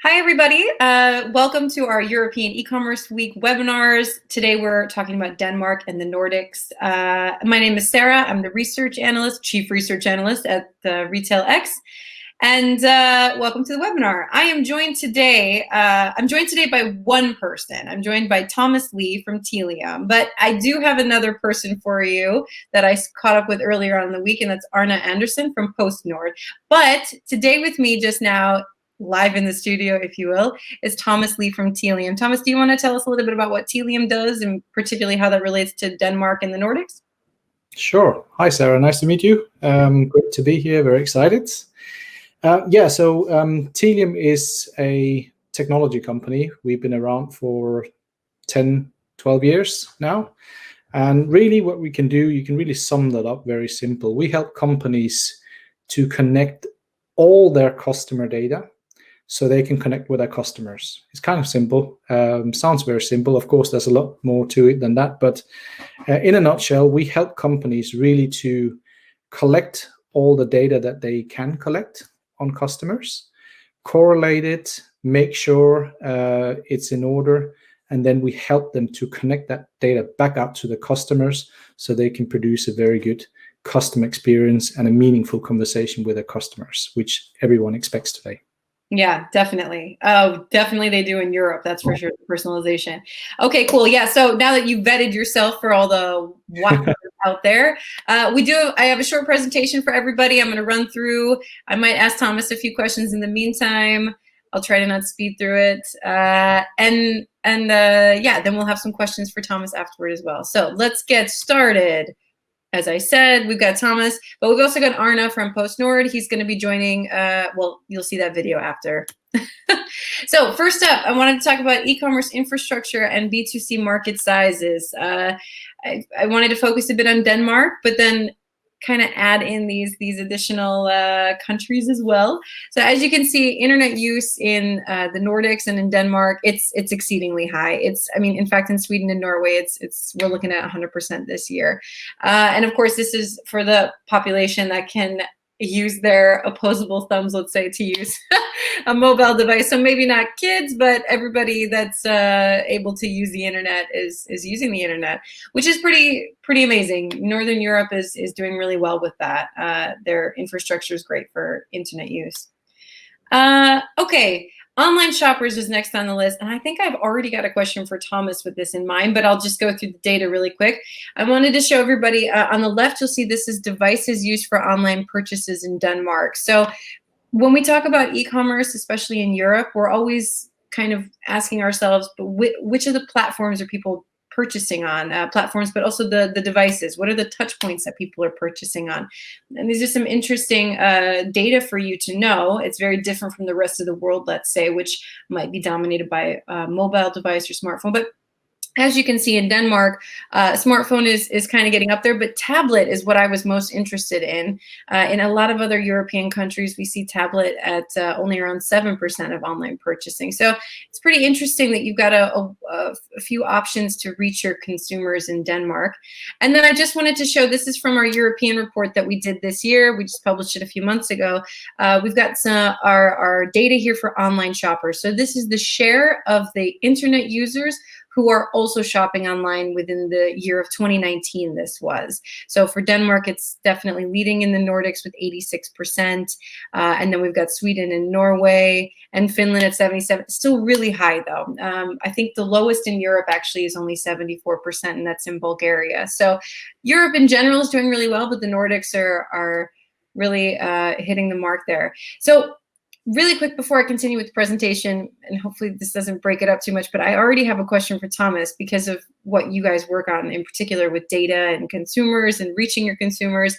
Hi, everybody. Welcome to our European e-commerce week webinars. Today, we're talking about Denmark and the Nordics. My name is Sarah. I'm the chief research analyst at the Retail X. And welcome to the webinar. I'm joined today by one person. I'm joined by Thomas Lee from Telium, but I do have another person for you that I caught up with earlier on in the week, and that's Arna Anderson from PostNord. But today with me just now, live in the studio, if you will, is Thomas Lee from Telium. Thomas, do you want to tell us a little bit about what Telium does and particularly how that relates to Denmark and the Nordics? Sure. Hi, Sarah. Nice to meet you. Great to be here. Very excited. Telium is a technology company. We've been around for 10, 12 years now. And really what we can do, you can really sum that up very simple. We help companies to connect all their customer data so they can connect with their customers. It's kind of simple. Sounds very simple. Of course, there's a lot more to it than that. But in a nutshell, we help companies really to collect all the data that they can collect on customers, correlate it, make sure it's in order, and then we help them to connect that data back out to the customers so they can produce a very good customer experience and a meaningful conversation with their customers, which everyone expects today. Yeah, definitely. Oh, definitely they do in Europe. That's for sure. The personalization. Okay, cool. Yeah. So now that you've vetted yourself for all the whack out there, I have a short presentation for everybody. I'm going to run through. I might ask Thomas a few questions in the meantime. I'll try to not speed through it. Then we'll have some questions for Thomas afterward as well. So let's get started. As I said, we've got Thomas, but we've also got Arna from PostNord. He's going to be joining. You'll see that video after. So first up, I wanted to talk about e-commerce infrastructure and B2C market sizes. I wanted to focus a bit on Denmark, but then kind of add in these additional countries as well. So as you can see, internet use in the Nordics and in Denmark, it's exceedingly high. In fact, in Sweden and Norway, we're looking at 100% this year. And of course, this is for the population that can use their opposable thumbs, let's say, to use a mobile device. So maybe not kids, but everybody that's able to use the internet is using the internet, which is pretty amazing. Northern Europe is doing really well with that. Their infrastructure is great for internet use. Okay. Online shoppers is next on the list, and I think I've already got a question for Thomas with this in mind, but I'll just go through the data really quick. I wanted to show everybody, on the left, you'll see this is devices used for online purchases in Denmark. So when we talk about e-commerce, especially in Europe, we're always kind of asking ourselves, which of the platforms are people purchasing on, platforms, but also the devices? What are the touch points that people are purchasing on? And these are some interesting data for you to know. It's very different from the rest of the world, let's say, which might be dominated by a mobile device or smartphone. But as you can see in Denmark, smartphone is kind of getting up there, but tablet is what I was most interested in. In a lot of other European countries, we see tablet at only around 7% of online purchasing. So it's pretty interesting that you've got a few options to reach your consumers in Denmark. And then I just wanted to show, this is from our European report that we did this year. We just published it a few months ago. We've got our data here for online shoppers. So this is the share of the internet users who are also shopping online within the year of 2019, this was. So for Denmark, it's definitely leading in the Nordics with 86%. And then we've got Sweden and Norway and Finland at 77%. Still really high, though. I think the lowest in Europe actually is only 74%, and that's in Bulgaria. So Europe in general is doing really well, but the Nordics are really hitting the mark there. So really quick before I continue with the presentation, and hopefully this doesn't break it up too much, but I already have a question for Thomas because of what you guys work on, in particular with data and consumers and reaching your consumers.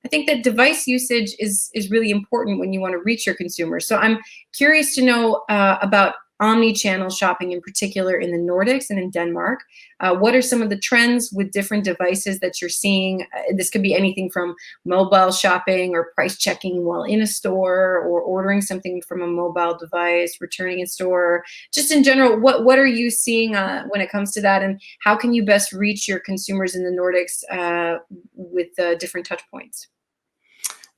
I think that device usage is really important when you want to reach your consumers. So I'm curious to know about omni-channel shopping in particular in the Nordics and in Denmark. What are some of the trends with different devices that you're seeing? This could be anything from mobile shopping or price checking while in a store, or ordering something from a mobile device, returning in store. Just in general, what are you seeing when it comes to that, and how can you best reach your consumers in the Nordics with different touch points?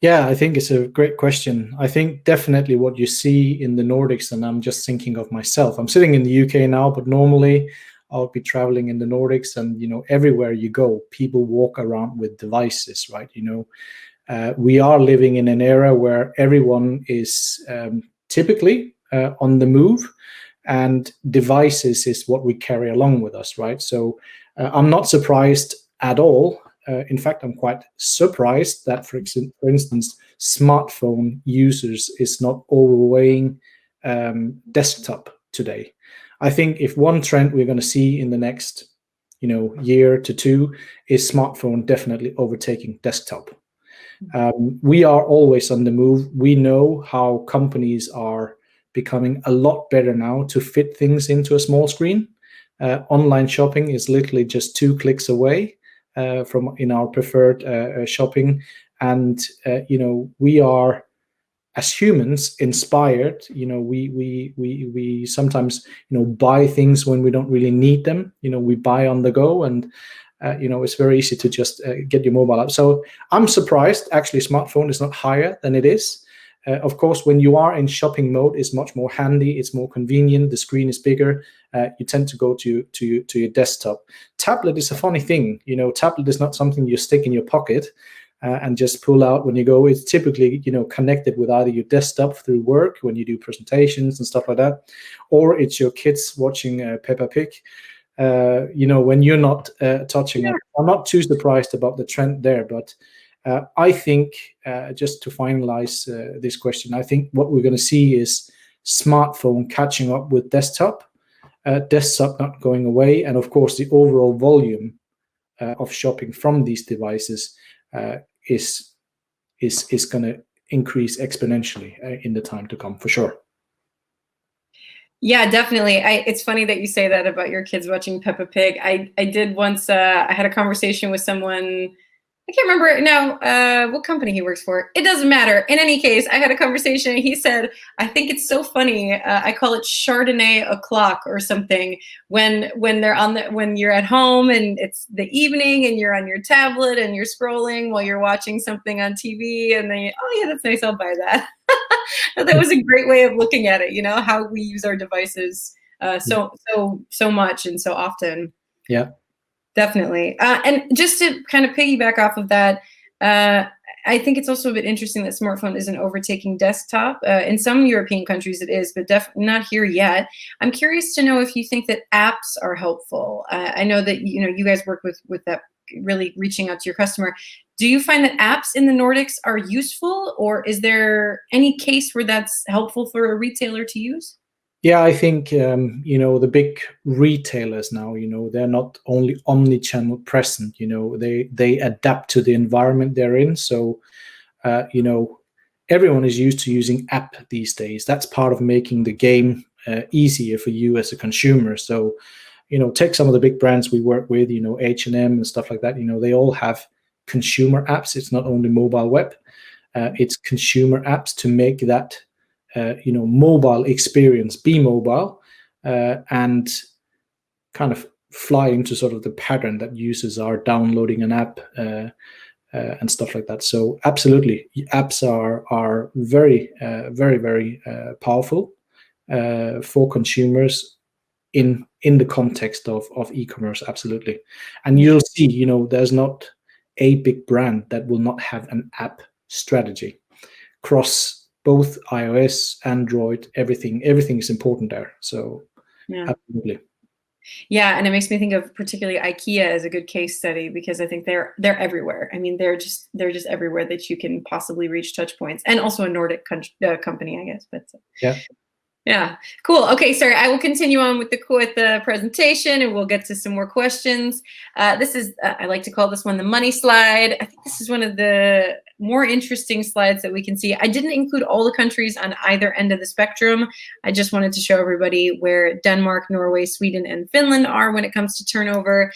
Yeah, I think it's a great question. I think definitely what you see in the Nordics, and I'm just thinking of myself. I'm sitting in the UK now, but normally I'll be traveling in the Nordics, and everywhere you go, people walk around with devices, right? We are living in an era where everyone is typically on the move, and devices is what we carry along with us, right? So I'm not surprised at all. In fact, I'm quite surprised that, for instance, smartphone users is not overweighing desktop today. I think if one trend we're going to see in the next, year to two is smartphone definitely overtaking desktop. We are always on the move. We know how companies are becoming a lot better now to fit things into a small screen. Online shopping is literally just 2 clicks away from in our preferred shopping, and we are, as humans, inspired. We sometimes buy things when we don't really need them. We buy on the go, and it's very easy to just get your mobile app. So I'm surprised actually smartphone is not higher than it is. Of course, when you are in shopping mode, it's much more handy, it's more convenient, the screen is bigger. You tend to go to your desktop. Tablet is a funny thing. Tablet is not something you stick in your pocket and just pull out when you go. It's typically connected with either your desktop through work when you do presentations and stuff like that, or it's your kids watching Peppa Pig. When you're not touching it. I'm not too surprised about the trend there, but I think, just to finalize this question, I think what we're going to see is smartphone catching up with desktop, desktop not going away, and of course the overall volume of shopping from these devices is going to increase exponentially in the time to come, for sure. Yeah, definitely. It's funny that you say that about your kids watching Peppa Pig. I did once. I had a conversation with someone. I can't remember now what company he works for. It doesn't matter. In any case, I had a conversation. He said, "I think it's so funny. I call it Chardonnay o'clock or something when they're when you're at home and it's the evening and you're on your tablet and you're scrolling while you're watching something on TV, and then oh yeah, that's nice. I'll buy that." That was a great way of looking at it. How we use our devices so much and so often. Yeah. Definitely. And just to kind of piggyback off of that, I think it's also a bit interesting that smartphone isn't overtaking desktop. In some European countries it is, but not here yet. I'm curious to know if you think that apps are helpful. I know that you guys work with that, really reaching out to your customer. Do you find that apps in the Nordics are useful, or is there any case where that's helpful for a retailer to use? Yeah, I think the big retailers now, they're not only omni-channel present. They adapt to the environment they're in. So everyone is used to using app these days. That's part of making the game easier for you as a consumer. So take some of the big brands we work with, H&M and stuff like that. They all have consumer apps. It's not only mobile web. It's consumer apps to make that mobile experience be mobile and kind of fly into sort of the pattern that users are downloading an app and stuff like that. So absolutely, apps are very, very, very powerful for consumers in the context of e-commerce. Absolutely. And you'll see, there's not a big brand that will not have an app strategy across both iOS, Android, everything is important there. So Yeah. absolutely. Yeah, and it makes me think of particularly IKEA as a good case study, because I think they're everywhere. I mean, they're just everywhere that you can possibly reach touch points, and also a Nordic company, I guess. But yeah. Yeah, cool. Okay, sorry, I will continue on with the presentation, and we'll get to some more questions. This is, I like to call this one the money slide. I think this is one of the more interesting slides that we can see. I didn't include all the countries on either end of the spectrum. I just wanted to show everybody where Denmark, Norway, Sweden, and Finland are when it comes to turnover.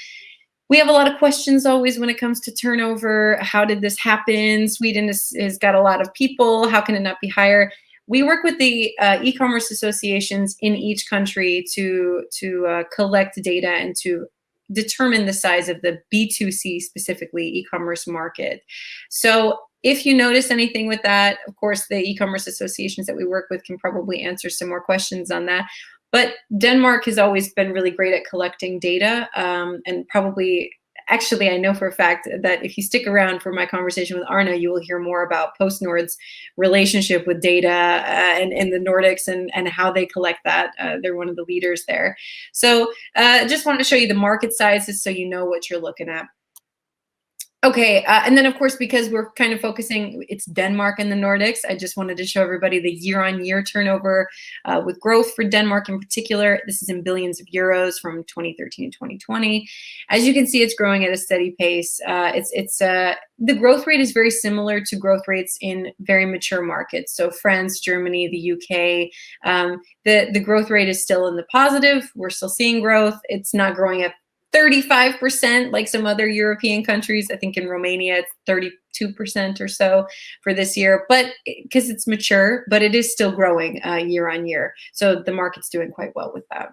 We have a lot of questions always when it comes to turnover. How did this happen? Sweden has got a lot of people. How can it not be higher? We work with the e-commerce associations in each country to collect data and to determine the size of the B2C, specifically e-commerce market. So If you notice anything with that, of course, the e-commerce associations that we work with can probably answer some more questions on that. But Denmark has always been really great at collecting data, and probably, actually, I know for a fact that if you stick around for my conversation with Arna, you will hear more about PostNord's relationship with data and in the Nordics and how they collect that. They're one of the leaders there. So just wanted to show you the market sizes so you know what you're looking at. Okay, and then of course, because we're kind of focusing, it's Denmark and the Nordics, I just wanted to show everybody the year-on-year turnover with growth for Denmark in particular. This is in billions of euros from 2013 to 2020. As you can see, it's growing at a steady pace. The growth rate is very similar to growth rates in very mature markets. So France, Germany, the UK, the growth rate is still in the positive. We're still seeing growth. It's not growing at 35% like some other European countries. I think in Romania it's 32% or so for this year, but because it's mature, but it is still growing year on year. So the market's doing quite well with that.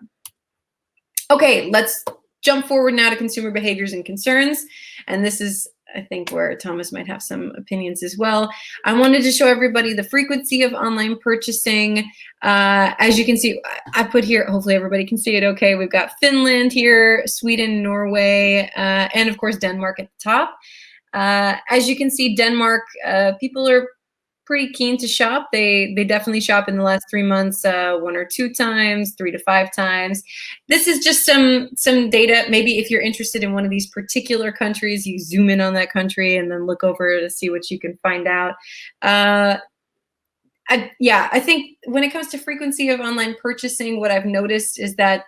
Okay, let's jump forward now to consumer behaviors and concerns. And this is, I think, where Thomas might have some opinions as well. I wanted to show everybody the frequency of online purchasing. As you can see, I put here, hopefully everybody can see it okay. We've got Finland here, Sweden, Norway, and of course Denmark at the top. As you can see, Denmark, people are pretty keen to shop. They definitely shop in the last 3 months, 1 or 2 times, 3 to 5 times. This is just some data. Maybe if you're interested in one of these particular countries, you zoom in on that country and then look over to see what you can find out. I think when it comes to frequency of online purchasing, what I've noticed is that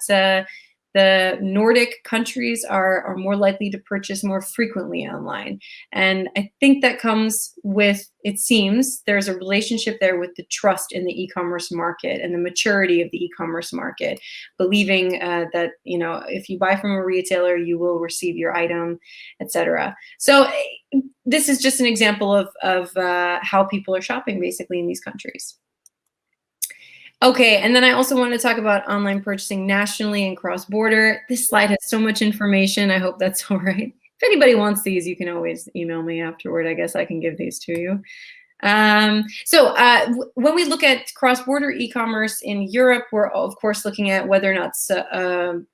the Nordic countries are more likely to purchase more frequently online. And I think that comes with, it seems, there's a relationship there with the trust in the e-commerce market and the maturity of the e-commerce market, believing that, you know, if you buy from a retailer, you will receive your item, etc. So this is just an example of how people are shopping basically in these countries. Okay, and then I also want to talk about online purchasing nationally and cross-border. This slide has so much information. I hope that's all right. If anybody wants these, you can always email me afterward. I guess I can give these to you. When we look at cross-border e-commerce in Europe, we're of course looking at whether or not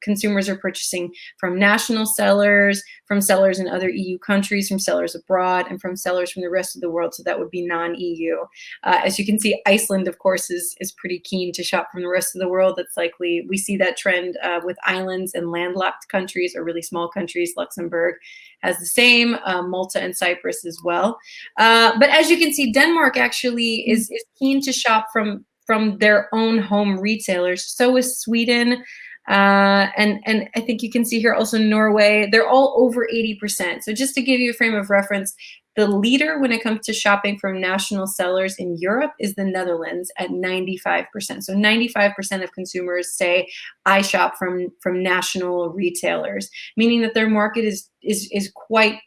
consumers are purchasing from national sellers, from sellers in other EU countries, from sellers abroad, and from sellers from the rest of the world. So that would be non-EU. As you can see, Iceland, of course, is pretty keen to shop from the rest of the world. That's likely, we see that trend with islands and landlocked countries or really small countries. Luxembourg has the same, Malta and Cyprus as well. But as you can see, Denmark actually is keen to shop from their own home retailers. So is Sweden. And I think you can see here also Norway. They're all over 80%. So just to give you a frame of reference, the leader when it comes to shopping from national sellers in Europe is the Netherlands at 95%. So 95% of consumers say, I shop from national retailers, meaning that their market is quite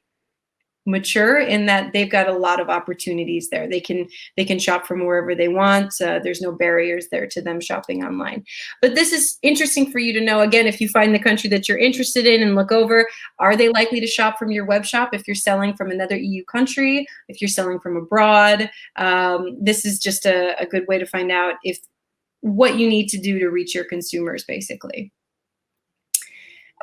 mature in that they've got a lot of opportunities there. They can shop from wherever they want. There's no barriers there to them shopping online. But this is interesting for you to know. Again, if you find the country that you're interested in and look over, are they likely to shop from your web shop if you're selling from another EU country, if you're selling from abroad? This is just a good way to find out if what you need to do to reach your consumers, basically.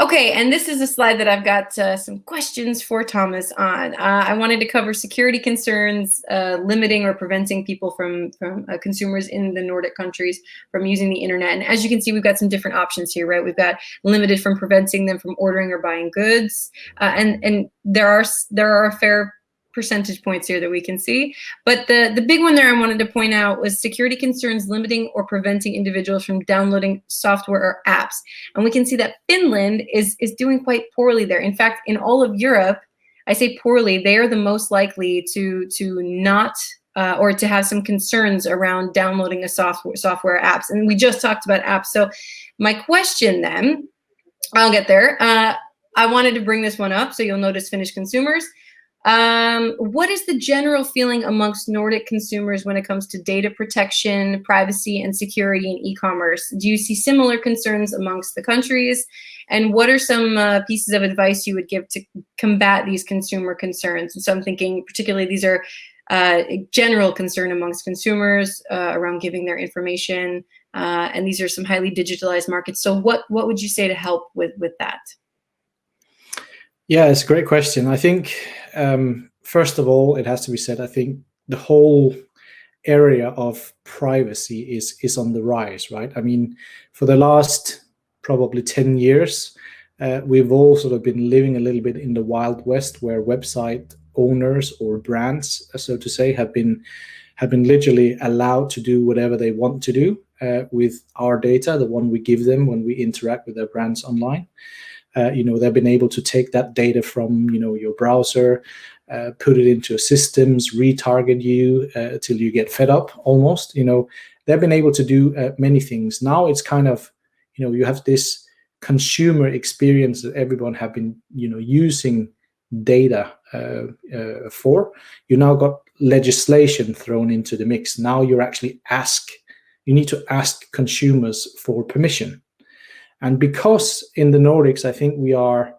Okay, and this is a slide that I've got some questions for Thomas on. I wanted to cover security concerns, limiting or preventing people from consumers in the Nordic countries from using the internet. And as you can see, we've got some different options here, right? We've got limited from preventing them from ordering or buying goods, and there are a fair percentage points here that we can see. But the big one there I wanted to point out was security concerns limiting or preventing individuals from downloading software or apps. And we can see that Finland is doing quite poorly there. In fact, in all of Europe, I say poorly, they are the most likely to not or to have some concerns around downloading a software apps. And we just talked about apps. So my question then, I'll get there. I wanted to bring this one up so you'll notice Finnish consumers. What is the general feeling amongst Nordic consumers when it comes to data protection, privacy, and security in e-commerce? Do you see similar concerns amongst the countries? And what are some pieces of advice you would give to combat these consumer concerns? And so I'm thinking particularly these are general concern amongst consumers around giving their information. And these are some highly digitalized markets. So what would you say to help with that? Yeah, it's a great question. I think, first of all, it has to be said, I think the whole area of privacy is on the rise, right? I mean, for the last probably 10 years, we've all sort of been living a little bit in the Wild West, where website owners or brands, so to say, have been literally allowed to do whatever they want to do with our data, the one we give them when we interact with their brands online. They've been able to take that data from, your browser, put it into systems, retarget you till you get fed up almost. They've been able to do many things. Now it's kind of, you have this consumer experience that everyone have been, using data for. You now got legislation thrown into the mix. Now you need to ask consumers for permission. And because in the Nordics, I think we are,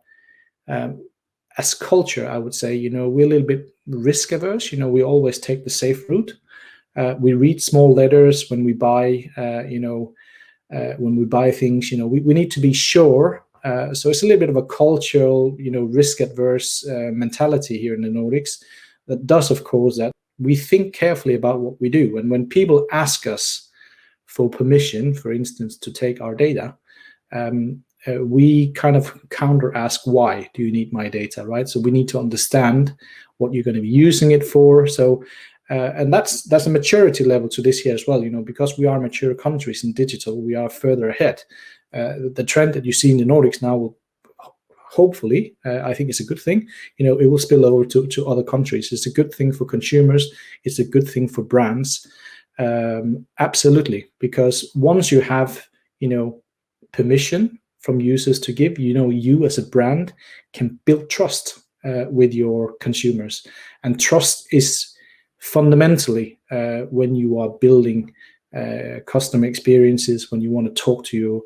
as culture, I would say, we're a little bit risk averse. We always take the safe route. We read small letters when we buy, things. We need to be sure. So it's a little bit of a cultural, risk adverse mentality here in the Nordics. That does, of course, that we think carefully about what we do. And when people ask us for permission, for instance, to take our data, we kind of counter ask, why do you need my data, right? So we need to understand what you're going to be using it for. So, and that's a maturity level to this here as well, because we are mature countries in digital, we are further ahead. The trend that you see in the Nordics now will hopefully, I think it's a good thing, it will spill over to other countries. It's a good thing for consumers. It's a good thing for brands. Absolutely. Because once you have, permission from users to give, you as a brand can build trust with your consumers. And trust is fundamentally when you are building customer experiences, when you want to talk to your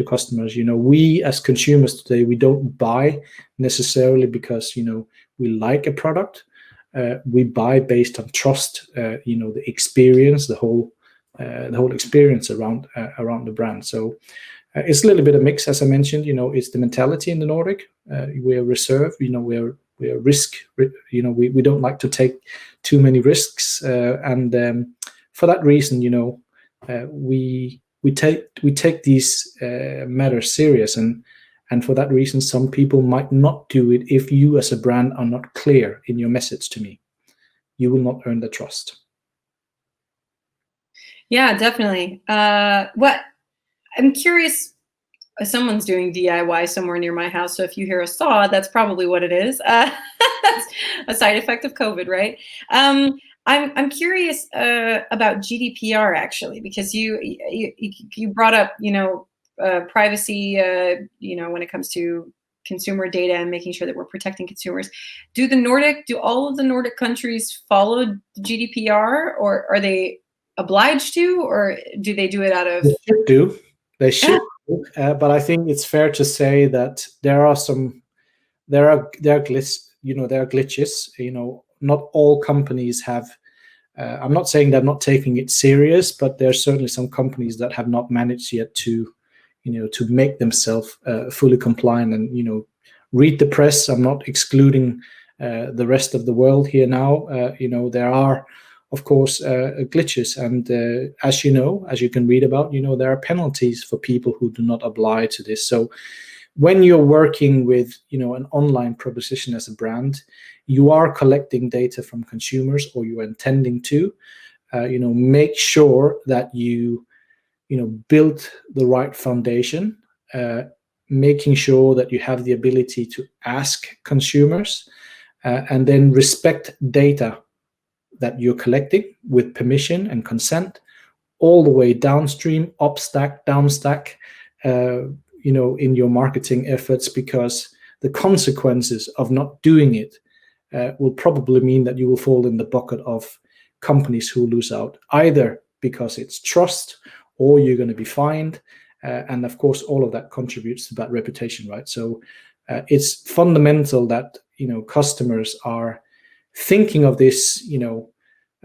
customers. We as consumers today, we don't buy necessarily because, we like a product. We buy based on trust, the experience, the whole experience around the brand. So it's a little bit of mix, as I mentioned. It's the mentality in the Nordic. We're reserved. We're risk. We don't like to take too many risks, and for that reason, we take these matters serious, and for that reason, some people might not do it if you as a brand are not clear in your message to me. You will not earn the trust. Yeah, definitely. I'm curious, someone's doing DIY somewhere near my house. So if you hear a saw, that's probably what it is. That's a side effect of COVID, right? I'm curious about GDPR actually, because you brought up, privacy, when it comes to consumer data and making sure that we're protecting consumers. Do all of the Nordic countries follow GDPR, or are they obliged to, or do they do it out of? They should do. They should do. But I think it's fair to say that there are glitches. Not all companies have. I'm not saying they're not taking it serious, but there are certainly some companies that have not managed yet to make themselves fully compliant. And read the press. I'm not excluding the rest of the world here now. There are, of course, glitches, and as you can read about, there are penalties for people who do not oblige to this. So when you're working with an online proposition as a brand, you are collecting data from consumers, or you are intending to. Make sure that you build the right foundation, making sure that you have the ability to ask consumers, and then respect data that you're collecting with permission and consent, all the way downstream, up stack, down stack, in your marketing efforts, because the consequences of not doing it will probably mean that you will fall in the bucket of companies who lose out, either because it's trust or you're going to be fined. And of course, all of that contributes to bad reputation, right? So it's fundamental that, customers are thinking of this,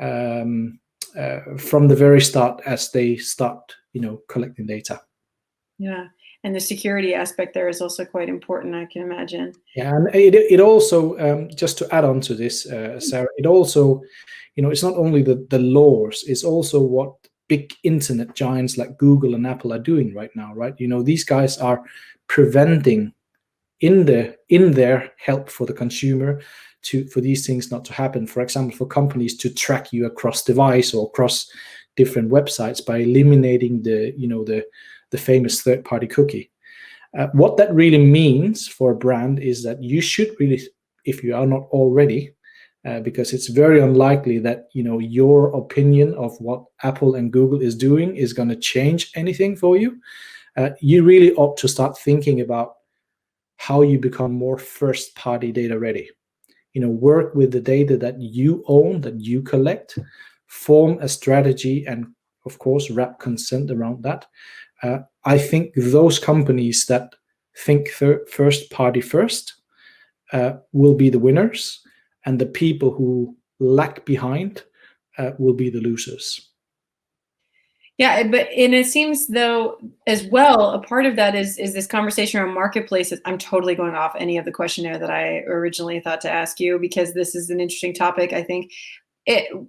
from the very start as they start, collecting data. Yeah, and the security aspect there is also quite important, I can imagine. Yeah, and it also, just to add on to this, Sarah, it also, it's not only the laws, it's also what big internet giants like Google and Apple are doing right now, right? These guys are preventing in their help for the consumer for these things not to happen. For example, for companies to track you across device or across different websites by eliminating the famous third-party cookie. What that really means for a brand is that you should really, if you are not already, because it's very unlikely that your opinion of what Apple and Google is doing is going to change anything for you. You really ought to start thinking about how you become more first-party data ready. Work with the data that you own, that you collect, form a strategy, and of course wrap consent around that. I think those companies that think first party first will be the winners, and the people who lag behind will be the losers. Yeah, and it seems though as well, a part of that is this conversation around marketplaces. I'm totally going off any of the questionnaire that I originally thought to ask you, because this is an interesting topic. I think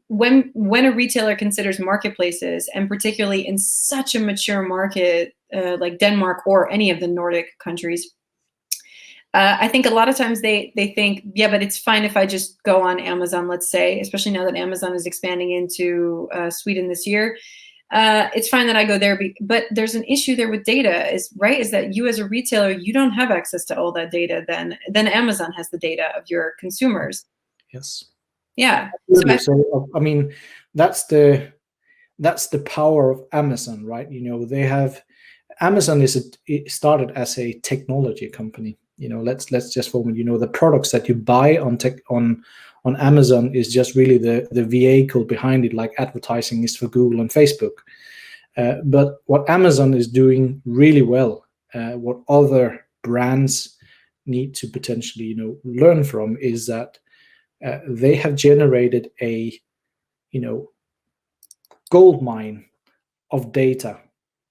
when a retailer considers marketplaces, and particularly in such a mature market like Denmark or any of the Nordic countries, I think a lot of times they think, yeah, but it's fine if I just go on Amazon, let's say, especially now that Amazon is expanding into Sweden this year. It's fine that I go there, but there's an issue there with data, is that you as a retailer, you don't have access to all that data. Then Amazon has the data of your consumers. Yes. Yeah. So I mean, that's the power of Amazon, right? Amazon it started as a technology company. Let's just form it. The products that you buy on Amazon is just really the vehicle behind it, like advertising is for Google and Facebook. But what Amazon is doing really well, what other brands need to potentially learn from, is that they have generated a gold mine of data.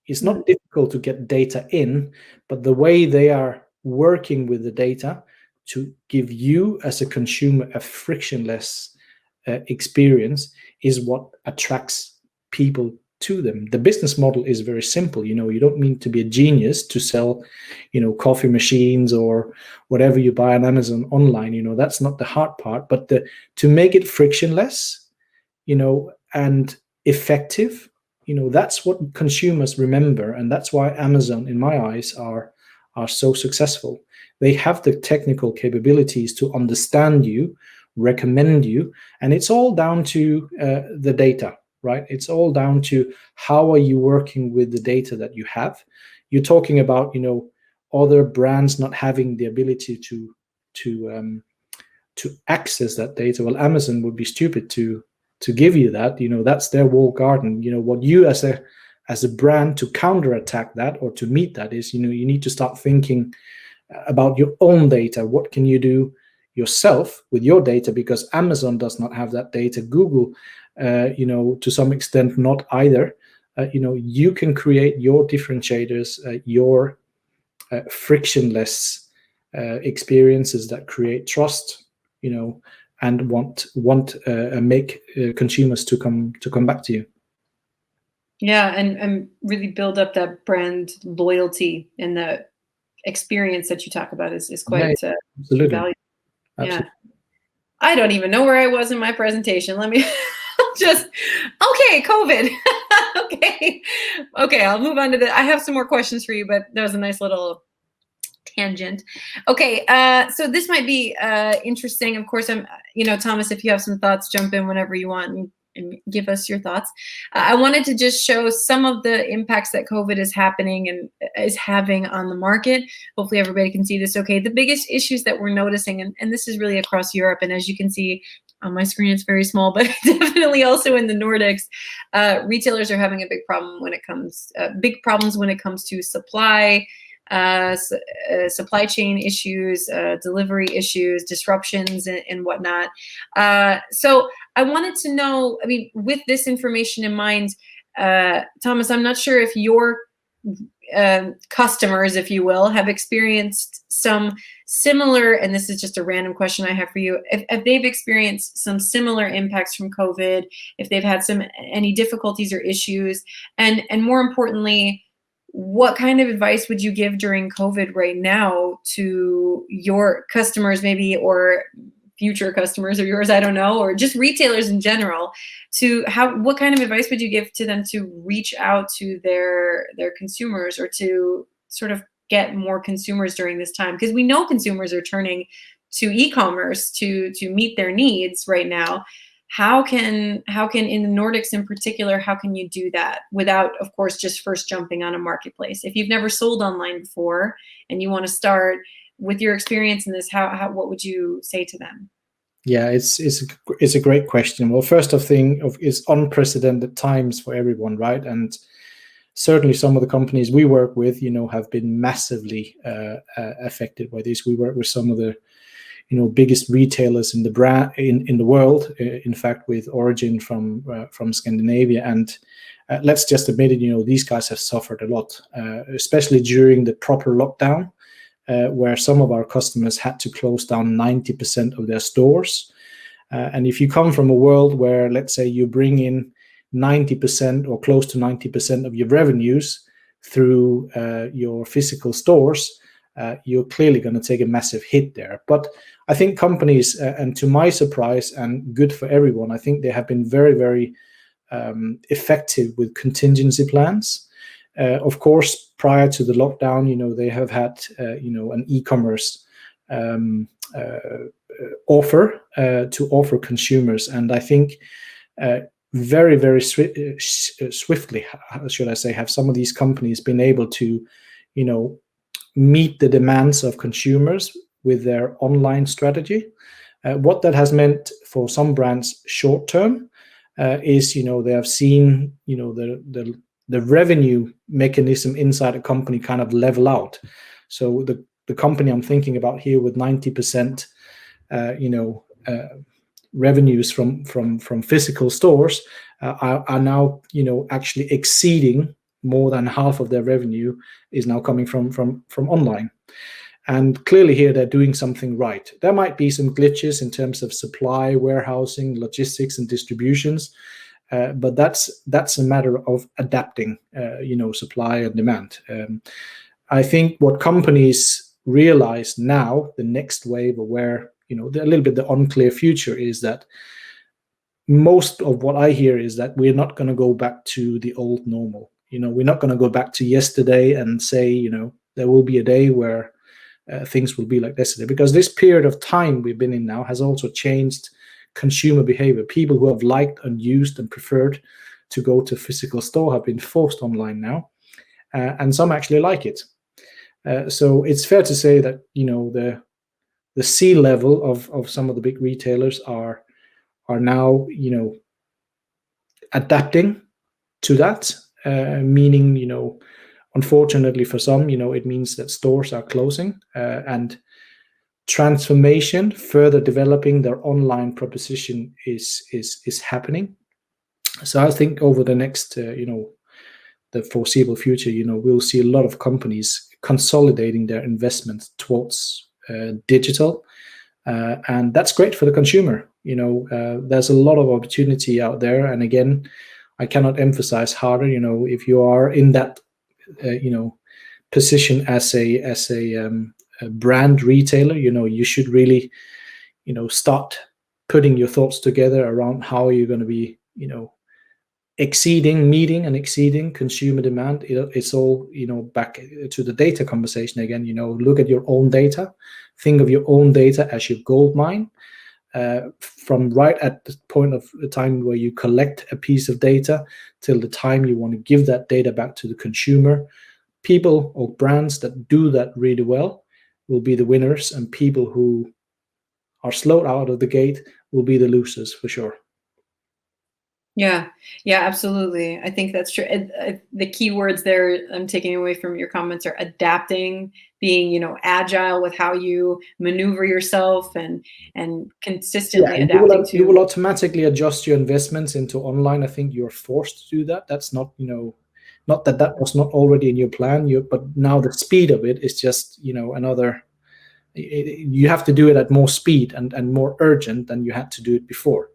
It's not difficult to get data in, but the way they are working with the data to give you as a consumer a frictionless experience is what attracts people to them. The business model is very simple. You don't need to be a genius to sell, coffee machines or whatever you buy on Amazon online. That's not the hard part, but to make it frictionless, and effective, that's what consumers remember, and that's why Amazon, in my eyes, are so successful. They have the technical capabilities to understand you, recommend you, and it's all down to the data, right? It's all down to how are you working with the data that you have. You're talking about other brands not having the ability to access that data. Well, Amazon would be stupid to give you that. That's their walled garden. What you as a brand, to counterattack that or to meet that is, you need to start thinking about your own data. What can you do yourself with your data? Because Amazon does not have that data. Google, to some extent, not either. You can create your differentiators, your frictionless experiences that create trust, and want make consumers to come back to you. Yeah, and really build up that brand loyalty, and the experience that you talk about is quite absolutely valuable. Absolutely. Yeah. I don't even know where I was in my presentation. Let me just, okay, COVID. Okay, I'll move on to I have some more questions for you, but that was a nice little tangent. Okay, so this might be interesting. Of course, Thomas, if you have some thoughts, jump in whenever you want and give us your thoughts. I wanted to just show some of the impacts that COVID is happening and is having on the market. Hopefully everybody can see this okay. The biggest issues that we're noticing, and this is really across Europe, and as you can see on my screen, it's very small, but definitely also in the Nordics, retailers are having a big problems when it comes to supply, supply chain issues, delivery issues, disruptions, and whatnot. So I wanted to know, I mean, with this information in mind, Thomas, I'm not sure if your customers, if you will, have experienced some similar, and this is just a random question I have for you, if they've experienced some similar impacts from COVID, if they've had any difficulties or issues, and more importantly, what kind of advice would you give during COVID right now to your customers, maybe, or future customers, or yours, I don't know, or just retailers in general, what kind of advice would you give to them to reach out to their consumers, or to sort of get more consumers during this time? Because we know consumers are turning to e-commerce to meet their needs right now. How can in the Nordics in particular, how can you do that without, of course, just first jumping on a marketplace? If you've never sold online before and you want to start, with your experience in this, what would you say to them? Yeah, it's a great question. Well, first is unprecedented times for everyone, right? And certainly some of the companies we work with, have been massively affected by this. We work with some of the biggest retailers in the world, in fact, with origin from Scandinavia. And let's just admit it, these guys have suffered a lot, especially during the proper lockdown, where some of our customers had to close down 90% of their stores. And if you come from a world where, let's say, you bring in 90% or close to 90% of your revenues through your physical stores, you're clearly going to take a massive hit there. But I think companies, and to my surprise and good for everyone, I think they have been very, very effective with contingency plans. Of course, prior to the lockdown, they have had, an e-commerce offer to offer consumers. And I think very, very swiftly, should I say, have some of these companies been able to, meet the demands of consumers with their online strategy. What that has meant for some brands short term is, they have seen, the revenue mechanism inside a company kind of level out. So the company I'm thinking about here with 90%, revenues from physical stores are now, actually exceeding more than half of their revenue is now coming from online. And clearly here they're doing something right. There might be some glitches in terms of supply, warehousing, logistics, and distributions. But that's a matter of adapting, supply and demand. I think what companies realize now, the next wave of where, a little bit the unclear future, is that most of what I hear is that we're not going to go back to the old normal. We're not going to go back to yesterday and say, there will be a day where things will be like yesterday, because this period of time we've been in now has also changed consumer behavior. People who have liked and used and preferred to go to a physical store have been forced online now, and some actually like it. So it's fair to say that the C level of some of the big retailers are now adapting to that, meaning unfortunately for some, it means that stores are closing, and transformation, further developing their online proposition is happening. So I think over the next, the foreseeable future, we'll see a lot of companies consolidating their investments towards digital, and that's great for the consumer. There's a lot of opportunity out there, and again, I cannot emphasize harder. If you are in that, position as a brand retailer, you should really, start putting your thoughts together around how you're going to be, meeting and exceeding consumer demand. It's all, back to the data conversation again. Look at your own data. Think of your own data as your gold mine. From right at the point of the time where you collect a piece of data till the time you want to give that data back to the consumer, people or brands that do that really well will be the winners, and people who are slowed out of the gate will be the losers for sure. Yeah, yeah, absolutely. I think that's true. The key words there I'm taking away from your comments are adapting, being, agile with how you maneuver yourself and Yeah, consistently and adapting you to. will automatically adjust your investments into online. I think you're forced to do that. That's not, not that that was not already in your plan. But now the speed of it is just, another. You have to do it at more speed and more urgent than you had to do it before.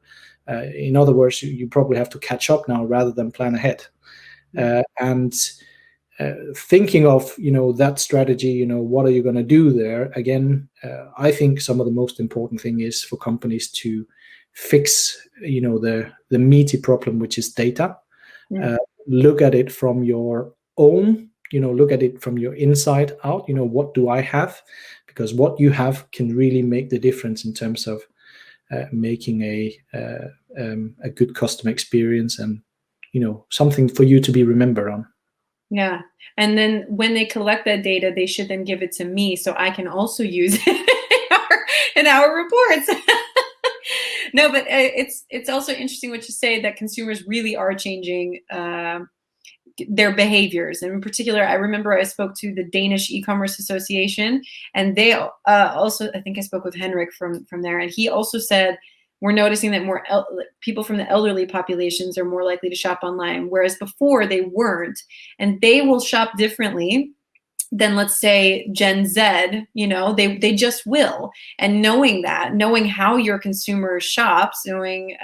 In other words, you probably have to catch up now rather than plan ahead. And thinking of that strategy, what are you going to do there? Again, I think some of the most important thing is for companies to fix the meaty problem, which is data. Mm. Look at it from your own, look at it from your inside out. What do I have? Because what you have can really make the difference in terms of making a good customer experience, and something for you to be remembered on. Yeah. And then when they collect that data, they should then give it to me so I can also use it in our reports. No, but it's also interesting what you say, that consumers really are changing their behaviors. And in particular, I remember I spoke to the Danish Ecommerce Association, and they also, I think I spoke with Henrik from there, and he also said, we're noticing that more people from the elderly populations are more likely to shop online, whereas before they weren't. And they will shop differently than, let's say, Gen Z. They just will. And knowing how your consumer shops, knowing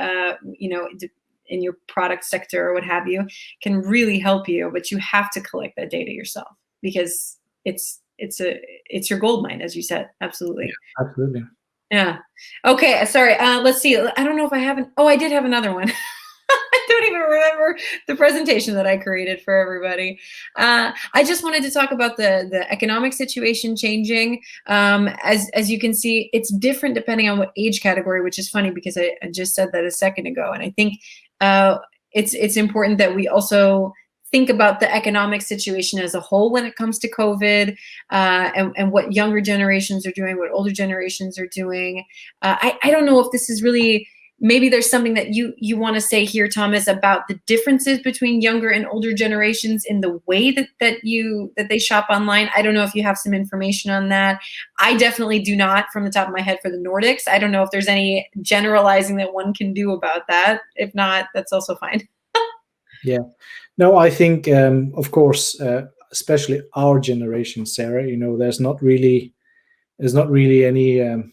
in your product sector or what have you, can really help you. But you have to collect that data yourself, because it's your gold mine, as you said. Absolutely. Yeah, absolutely. Yeah. Okay. Sorry. Let's see. I don't know if I haven't. Oh, I did have another one. I don't even remember the presentation that I created for everybody. I just wanted to talk about the economic situation changing. As you can see, it's different depending on what age category, which is funny because I just said that a second ago. And I think it's important that we also think about the economic situation as a whole when it comes to COVID, and what younger generations are doing, what older generations are doing. I don't know if this is really, maybe there's something that you want to say here, Thomas, about the differences between younger and older generations in the way that they shop online. I don't know if you have some information on that. I definitely do not, from the top of my head, for the Nordics. I don't know if there's any generalizing that one can do about that. If not, that's also fine. Yeah. No, I think, of course, especially our generation, Sarah, there's not really any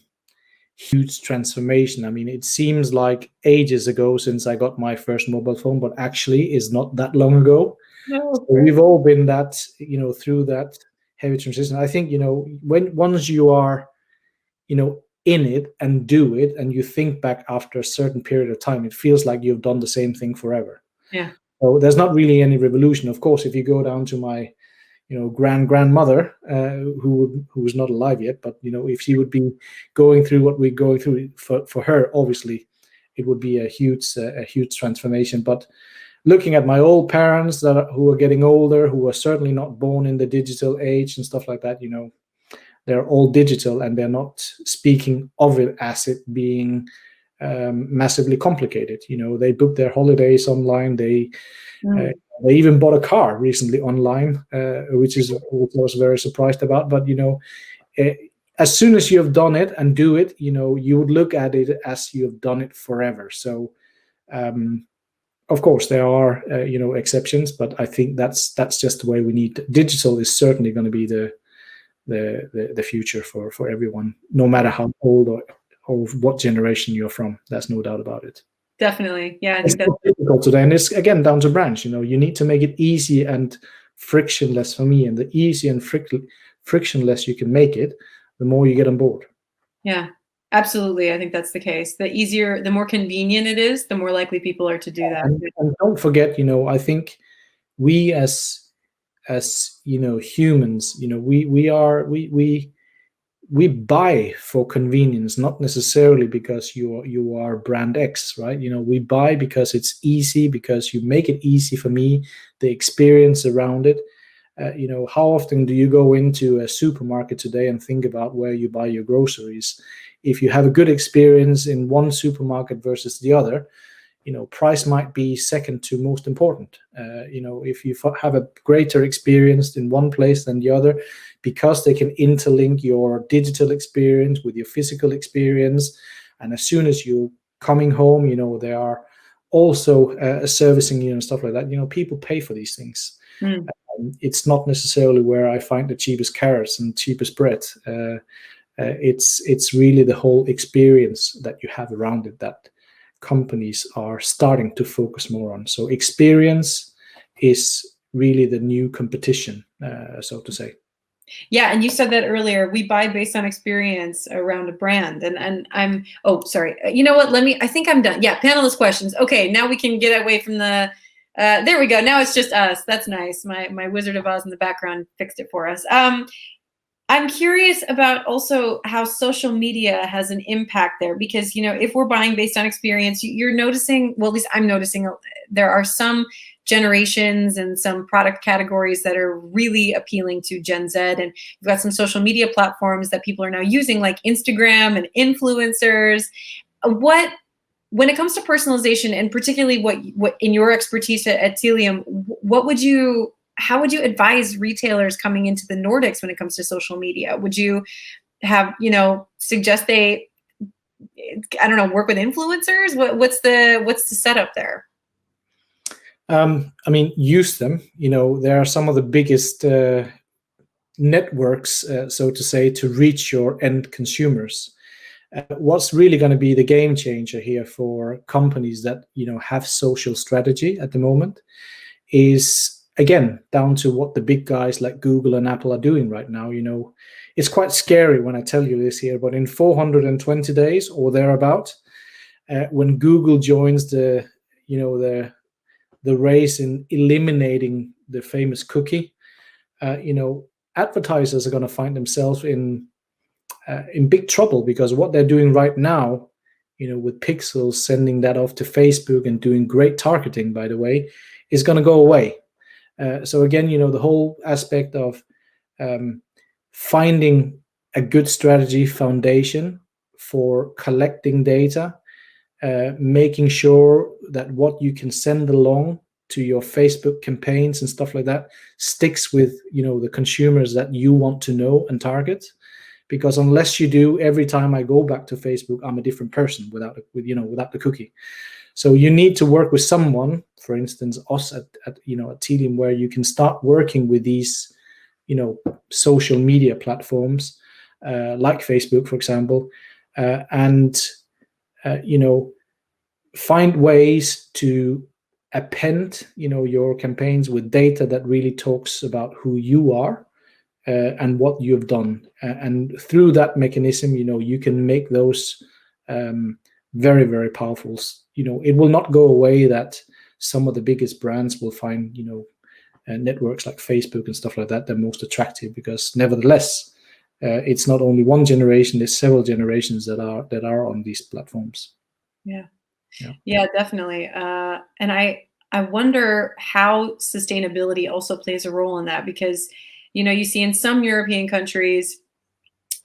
huge transformation. I mean, it seems like ages ago since I got my first mobile phone, but actually is not that long ago. No, So we've all been that, through that heavy transition. I think, once you are, in it and do it, and you think back after a certain period of time, it feels like you've done the same thing forever. yeah. So there's not really any revolution. Of course, if you go down to my grandmother, who was not alive yet, but if she would be going through what we're going through, for her, obviously it would be a huge transformation. But looking at my old parents who are getting older, who are certainly not born in the digital age and stuff like that, they're all digital, and they're not speaking of it as it being massively complicated. They book their holidays online. They even bought a car recently online, which I was very surprised about. But as soon as you have done it and do it, you would look at it as you have done it forever. So, of course, there are exceptions, but I think that's just the way we need. Digital is certainly going to be the future for everyone, no matter how old or what generation you're from. There's no doubt about it. Definitely. Yeah, I It's think that's difficult today, and it's again down to branch. You need to make it easy and frictionless for me, and the easy and frictionless you can make it, the more you get on board. yeah. Absolutely. I think that's the case. The more convenient it is, the more likely people are to do that. And don't forget, I think we as humans, we buy for convenience, not necessarily because you are brand X, right? We buy because it's easy, because you make it easy for me, the experience around it. How often do you go into a supermarket today and think about where you buy your groceries? If you have a good experience in one supermarket versus the other, price might be second to most important. If you have a greater experience in one place than the other, because they can interlink your digital experience with your physical experience, and as soon as you're coming home, they are also servicing you and stuff like that. People pay for these things. It's not necessarily where I find the cheapest carrots and cheapest bread. It's really the whole experience that you have around it that companies are starting to focus more on. So experience is really the new competition, so to say. Yeah, and you said that earlier. We buy based on experience around a brand, and I'm. Oh, sorry. You know what? I think I'm done. Yeah, panelist questions. Okay, now we can get away from the. There we go. Now it's just us. That's nice. My Wizard of Oz in the background fixed it for us. I'm curious about also how social media has an impact there, because, if we're buying based on experience, you're noticing, well, at least I'm noticing, there are some generations and some product categories that are really appealing to Gen Z. And you've got some social media platforms that people are now using, like Instagram and influencers. When it comes to personalization, and particularly what in your expertise at Telium, how would you advise retailers coming into the Nordics when it comes to social media? Would you have, suggest they, I don't know, work with influencers? What's the setup there? Use them. There are some of the biggest networks, so to say, to reach your end consumers. What's really going to be the game changer here for companies that have social strategy at the moment is, again, down to what the big guys like Google and Apple are doing right now. It's quite scary when I tell you this here, but in 420 days or thereabout, when Google joins the race in eliminating the famous cookie, advertisers are going to find themselves in big trouble, because what they're doing right now, with pixels, sending that off to Facebook and doing great targeting, by the way, is going to go away. So again, the whole aspect of finding a good strategy foundation for collecting data, making sure that what you can send along to your Facebook campaigns and stuff like that sticks with the consumers that you want to know and target. Because unless you do, every time I go back to Facebook, I'm a different person without the cookie. So you need to work with someone, for instance, us at Telium, where you can start working with these, social media platforms like Facebook, for example, and find ways to append, your campaigns with data that really talks about who you are and what you've done. And through that mechanism, you can make those very, very powerful. It will not go away that some of the biggest brands will find, networks like Facebook and stuff like that, they're most attractive, because nevertheless, it's not only one generation, there's several generations that are on these platforms. Yeah, definitely. And I wonder how sustainability also plays a role in that, because, you see in some European countries,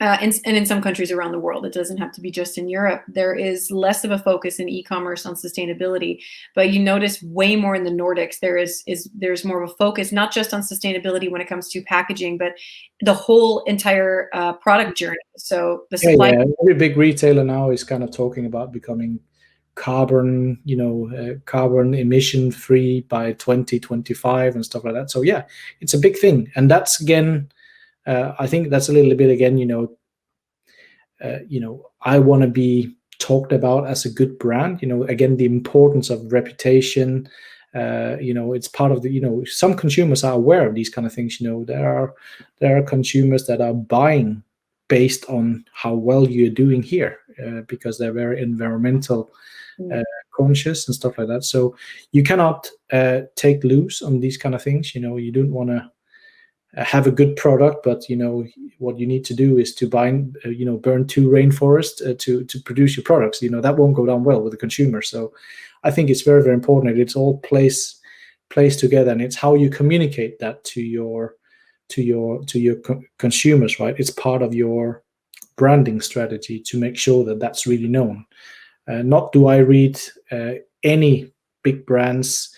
and in some countries around the world, it doesn't have to be just in Europe, there is less of a focus in e-commerce on sustainability. But you notice way more in the Nordics, there's more of a focus, not just on sustainability when it comes to packaging, but the whole entire product journey. So the supply. Yeah. Every big retailer now is kind of talking about becoming carbon emission free by 2025 and stuff like that. So yeah, it's a big thing. And that's, again, I think that's a little bit, again, I want to be talked about as a good brand. Again, the importance of reputation. It's part of the. Some consumers are aware of these kind of things. There are consumers that are buying based on how well you're doing here, because they're very environmental conscious and stuff like that. So you cannot take loose on these kind of things. You don't want to have a good product, but what you need to do is to burn 2 rainforests to produce your products. That won't go down well with the consumer. So I think it's very, very important. It's all plays together, and it's how you communicate that to your consumers, right? It's part of your branding strategy to make sure that that's really known. Not do I read any big brands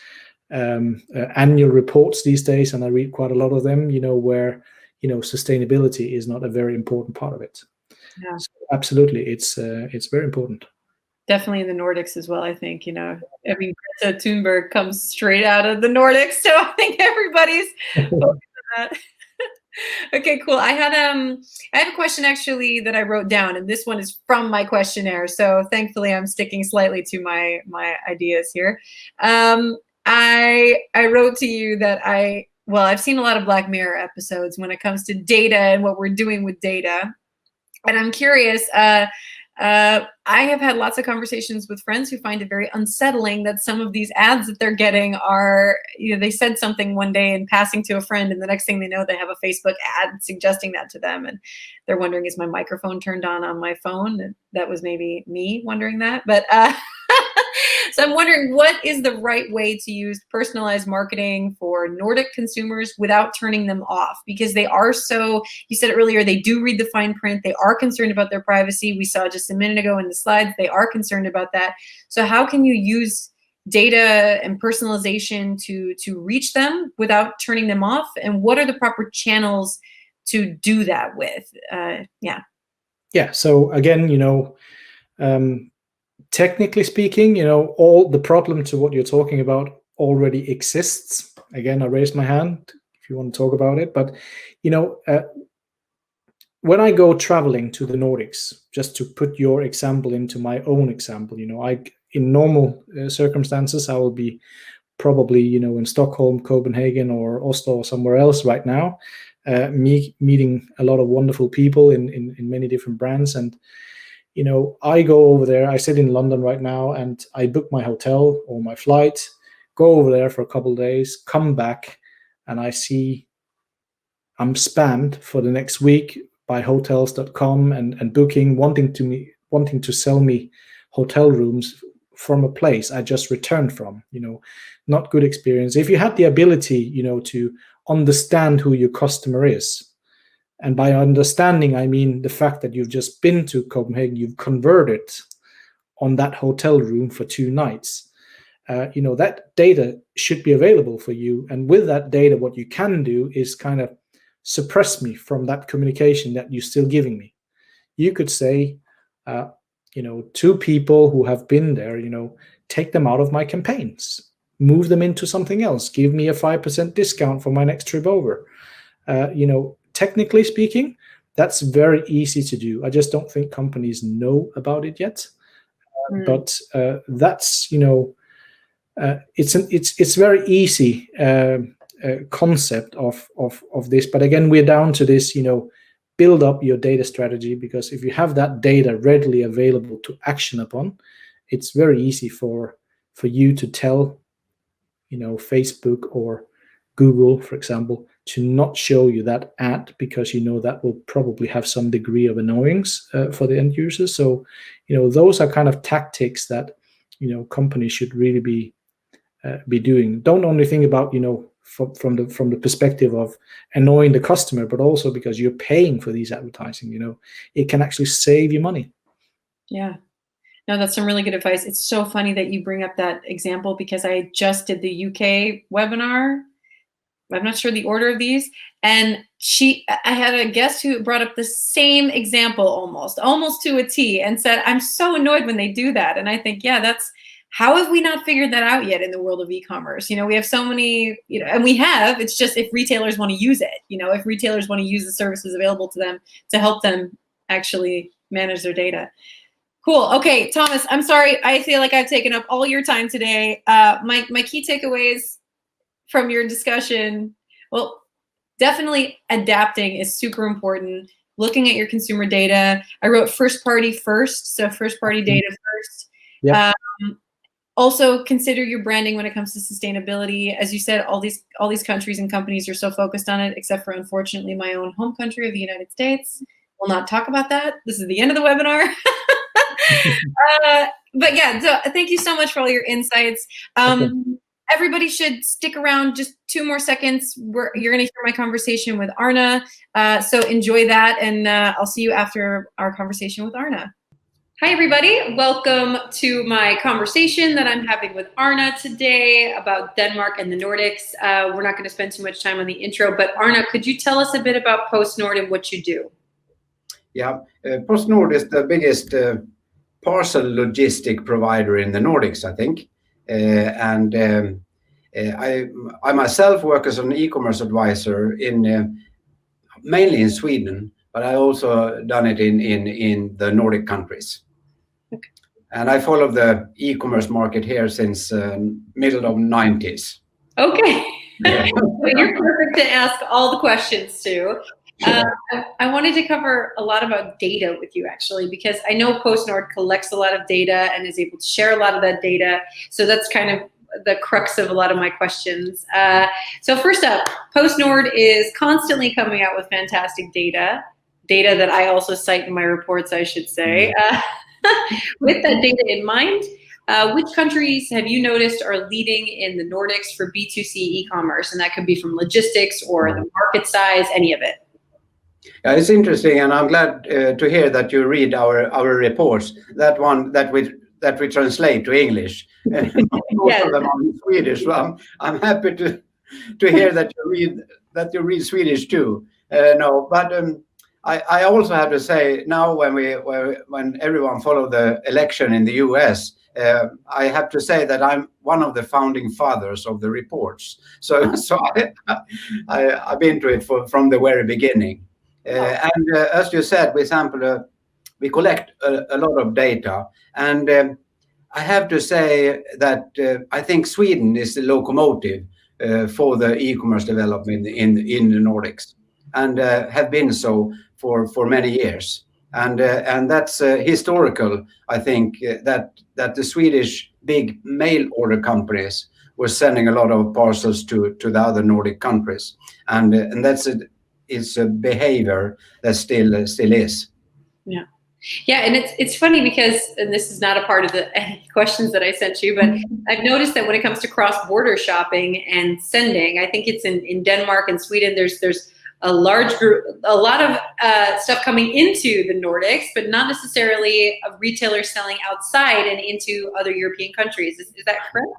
annual reports these days, and I read quite a lot of them, where sustainability is not a very important part of it. Yeah. So absolutely, it's very important. Definitely in the Nordics as well, I think. I mean, Greta Thunberg comes straight out of the Nordics, so I think everybody's focused on that. Okay, cool. I have a question actually that I wrote down, and this one is from my questionnaire. So thankfully, I'm sticking slightly to my ideas here. I wrote to you that I've seen a lot of Black Mirror episodes when it comes to data and what we're doing with data, and I'm curious. I have had lots of conversations with friends who find it very unsettling that some of these ads that they're getting are, they said something one day in passing to a friend, and the next thing they know, they have a Facebook ad suggesting that to them. And they're wondering, is my microphone turned on my phone? And that was maybe me wondering that. But so I'm wondering, what is the right way to use personalized marketing for Nordic consumers without turning them off? Because they are so, you said it earlier, they do read the fine print. They are concerned about their privacy. We saw just a minute ago in the slides, they are concerned about that. So how can you use data and personalization to reach them without turning them off? And what are the proper channels to do that with? Yeah. So again, technically speaking, all the problem to what you're talking about already exists. Again, I raised my hand if you want to talk about it. But, when I go traveling to the Nordics, just to put your example into my own example, in normal circumstances, I will be probably, in Stockholm, Copenhagen, or Oslo, or somewhere else right now, meeting a lot of wonderful people in many different brands. And I go over there, I sit in London right now, and I book my hotel or my flight, go over there for a couple of days, come back, and I see I'm spammed for the next week by hotels.com and booking, wanting to sell me hotel rooms from a place I just returned from. Not good experience. If you had the ability, to understand who your customer is, and by understanding, I mean the fact that you've just been to Copenhagen, you've converted on that hotel room for 2 nights. That data should be available for you. And with that data, what you can do is kind of suppress me from that communication that you're still giving me. You could say, 2 people who have been there, take them out of my campaigns, move them into something else, give me a 5% discount for my next trip over. Technically speaking, that's very easy to do. I just don't think companies know about it yet. But that's, it's very easy concept of this. But again, we're down to this, build up your data strategy, because if you have that data readily available to action upon, it's very easy for you to tell, Facebook or Google, for example, to not show you that ad, because that will probably have some degree of annoyance for the end user. So, those are kind of tactics that companies should really be doing. Don't only think about from the perspective of annoying the customer, but also because you're paying for these advertising. It can actually save you money. Yeah. No, that's some really good advice. It's so funny that you bring up that example, because I just did the UK webinar. I'm not sure the order of these. And I had a guest who brought up the same example almost to a T, and said, I'm so annoyed when they do that. And I think, how have we not figured that out yet in the world of e-commerce? We have so many, and we have, it's just if retailers want to use it, if retailers want to use the services available to them to help them actually manage their data. Cool. Okay, Thomas, I'm sorry. I feel like I've taken up all your time today. My key takeaways from your discussion, well, definitely adapting is super important. Looking at your consumer data. I wrote first party first, so first party data first. Yeah. Also consider your branding when it comes to sustainability. As you said, all these countries and companies are so focused on it, except for, unfortunately, my own home country of the United States. We'll not talk about that. This is the end of the webinar. But yeah, so thank you so much for all your insights. Everybody should stick around just 2 more seconds. You're going to hear my conversation with Arna. So enjoy that, and I'll see you after our conversation with Arna. Hi, everybody. Welcome to my conversation that I'm having with Arna today about Denmark and the Nordics. We're not going to spend too much time on the intro, but Arna, could you tell us a bit about PostNord and what you do? Yeah, PostNord is the biggest parcel logistic provider in the Nordics, I think. I myself work as an e-commerce advisor mainly in Sweden, but I also done it in the Nordic countries. Okay. And I follow the e-commerce market here since middle of 90s. Okay. Yeah. So you're perfect to ask all the questions to. I wanted to cover a lot about data with you, actually, because I know PostNord collects a lot of data and is able to share a lot of that data. So that's kind of the crux of a lot of my questions. So first up, PostNord is constantly coming out with fantastic data that I also cite in my reports, I should say. With that data in mind, which countries have you noticed are leading in the Nordics for B2C e-commerce? And that could be from logistics or the market size, any of it. Yeah, it's interesting, and I'm glad to hear that you read our reports. That one that we translate to English. Most of them are in Swedish. So I'm happy to hear that you read Swedish too. No, but I also have to say now when everyone followed the election in the U.S. I have to say that I'm one of the founding fathers of the reports. So I've been to it from the very beginning. As you said, we collect a lot of data, and I have to say that I think Sweden is the locomotive for the e-commerce development in the Nordics, and have been so for many years. And that's historical. I think that the Swedish big mail order companies were sending a lot of parcels to the other Nordic countries, and that's it's a behavior that still is. Yeah. Yeah, and it's funny because, and this is not a part of the questions that I sent you, but I've noticed that when it comes to cross-border shopping and sending, I think it's in Denmark and Sweden, there's a large group, a lot of stuff coming into the Nordics, but not necessarily a retailer selling outside and into other European countries. Is that correct?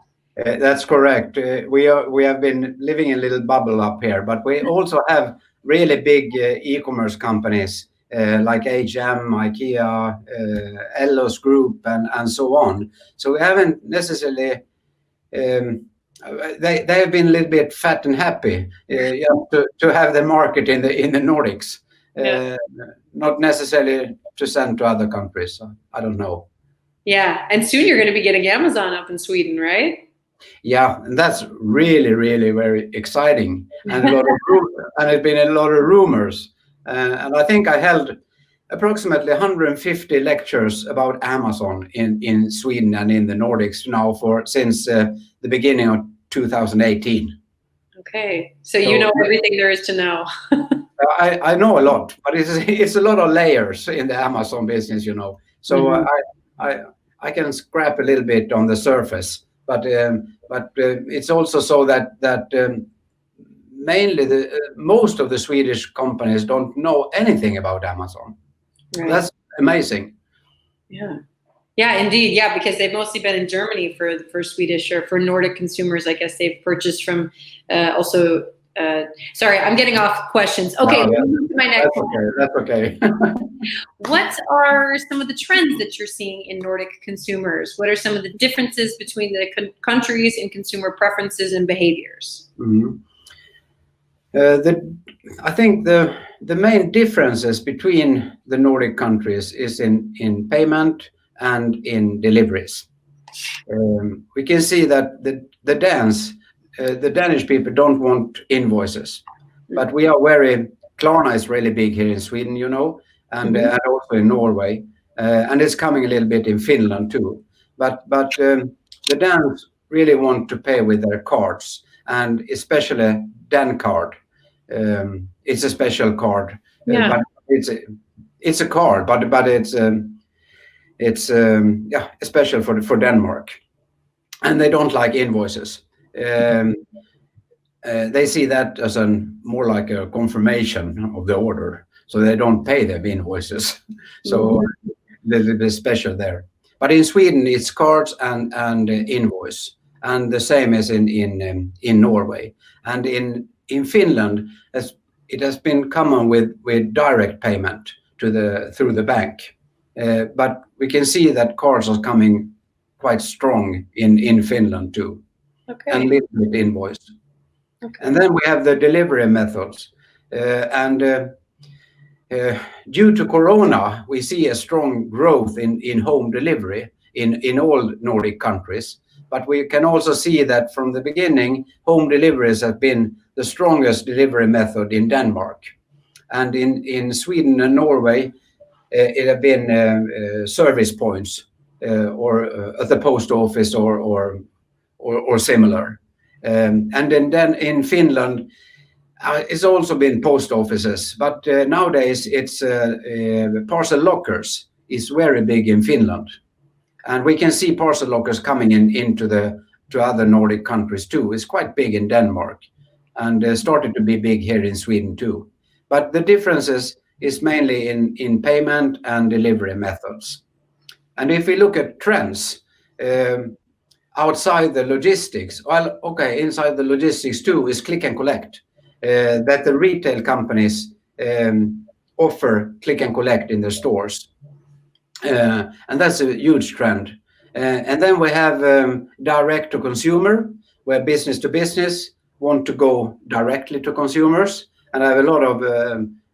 That's correct. We have been living in a little bubble up here, but we also have really big e-commerce companies like H&M, IKEA, Ellos Group, and so on. So we haven't necessarily. They have been a little bit fat and happy to have the market in the Nordics, not necessarily to send to other countries. So I don't know. Yeah, and soon you're going to be getting Amazon up in Sweden, right? Yeah, and that's really, really very exciting, and there's been a lot of rumors, and I think I held approximately 150 lectures about Amazon in Sweden and in the Nordics now since the beginning of 2018. Okay, so you know everything there is to know. I know a lot, but it's a lot of layers in the Amazon business, you know. So I can scrap a little bit on the surface. But it's also so that mainly most of the Swedish companies don't know anything about Amazon. Right. That's amazing. Yeah, indeed. Yeah, because they've mostly been in Germany for Swedish or for Nordic consumers. I guess they've purchased from also. Sorry, I'm getting off questions. Okay, to my next one. That's okay. What are some of the trends that you're seeing in Nordic consumers? What are some of the differences between the countries in consumer preferences and behaviors? Mm-hmm. I think the main differences between the Nordic countries is in payment and in deliveries. We can see that the Danish people don't want invoices, but we are Klarna is really big here in Sweden, you know, and also in Norway, and it's coming a little bit in Finland too. But the Danes really want to pay with their cards, and especially Dan card. It's a special card, but it's a card, but it's special for Denmark, and they don't like invoices. They see that as more like a confirmation of the order, so they don't pay their invoices. So little bit special there. But in Sweden, it's cards and invoice, and the same as in Norway. And in Finland, it has been common with direct payment through the bank. But we can see that cards are coming quite strong in Finland too, and a little bit invoice. Okay. And then we have the delivery methods, due to Corona, we see a strong growth in home delivery in all Nordic countries. But we can also see that from the beginning, home deliveries have been the strongest delivery method in Denmark. And in Sweden and Norway, it have been service points or at the post office or similar. And then in Finland, it's also been post offices, but nowadays it's parcel lockers is very big in Finland, and we can see parcel lockers coming to other Nordic countries too. It's quite big in Denmark, and started to be big here in Sweden too. But the differences is mainly in payment and delivery methods. And if we look at trends outside the logistics, well, okay, inside the logistics too is click and collect. That the retail companies offer click and collect in their stores. And that's a huge trend. And then we have direct to consumer, where business to business want to go directly to consumers. And I have a lot of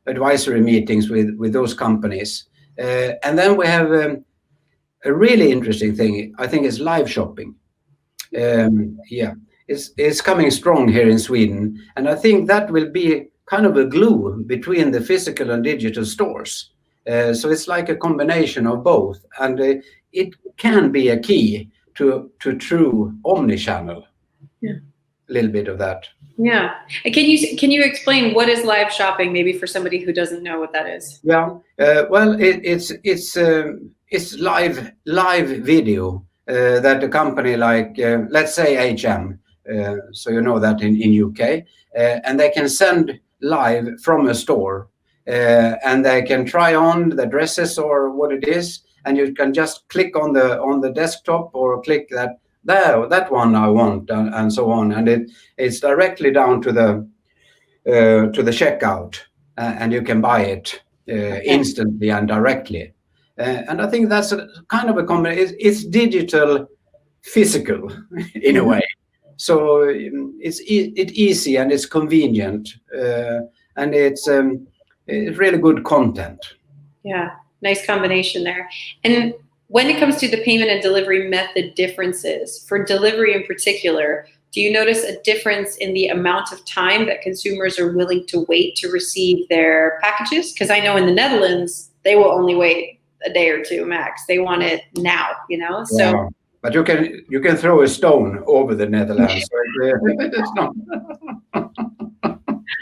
advisory meetings with those companies. And then we have a really interesting thing, I think, is live shopping. It's coming strong here in Sweden, and I think that will be kind of a glue between the physical and digital stores. So it's like a combination of both, and it can be a key to true omni-channel. Yeah, a little bit of that. Yeah, and can you explain what is live shopping, maybe for somebody who doesn't know what that is? Yeah, well, it's live video that a company like let's say H&M. So you know that in UK, and they can send live from a store, and they can try on the dresses or what it is, and you can just click on the desktop or click that one I want, and so on, and it's directly down to the checkout, and you can buy it instantly and directly, and I think that's a kind of a combination. It's digital, physical in a way. So it's easy and it's convenient, and it's really good content. Yeah, nice combination there. And when it comes to the payment and delivery method differences, for delivery in particular, do you notice a difference in the amount of time that consumers are willing to wait to receive their packages? Because I know in the Netherlands, they will only wait a day or two max. They want it now, Wow. So. But you can throw a stone over the Netherlands. It's not.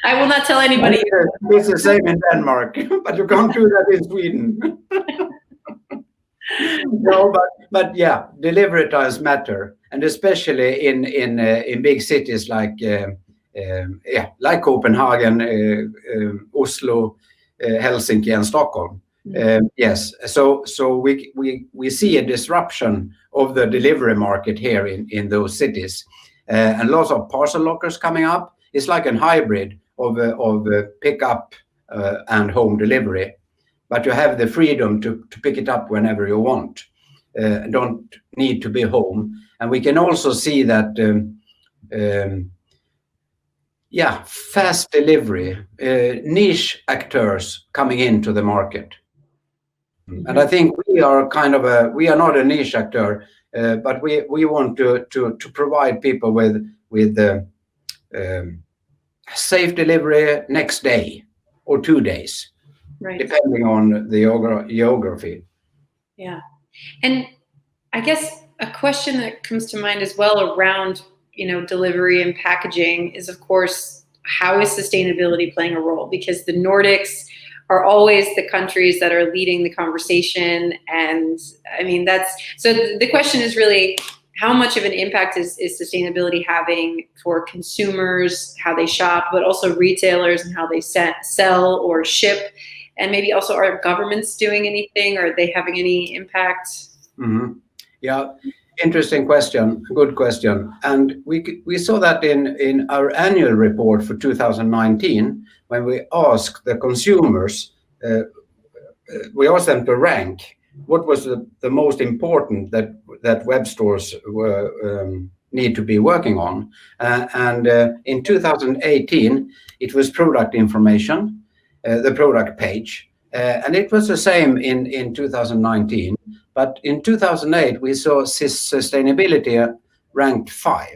I will not tell anybody. It's the same in Denmark, but you can't do that in Sweden. No, but yeah, delivery times matter, and especially in big cities like Copenhagen, Oslo, Helsinki, and Stockholm. Yes, so we see a disruption of the delivery market here in those cities, and lots of parcel lockers coming up. It's like a hybrid of pickup and home delivery, but you have the freedom to pick it up whenever you want. Don't need to be home, and we can also see that fast delivery, niche actors coming into the market. And I think we are not a niche actor, but we want to provide people with safe delivery next day or 2 days, right, depending on the geography. Yeah, and I guess a question that comes to mind as well around delivery and packaging is, of course, how is sustainability playing a role? Because the Nordics are always the countries that are leading the conversation. And I mean, so the question is really, how much of an impact is sustainability having for consumers, how they shop, but also retailers and how they sell or ship? And maybe also, are governments doing anything? Are they having any impact? Mm-hmm. Yeah, interesting question. Good question. And we saw that in our annual report for 2019, when we asked the consumers, we asked them to rank what was the most important that web stores were need to be working on. And in 2018, it was product information, the product page. And it was the same in 2019. But in 2008, we saw sustainability ranked 5.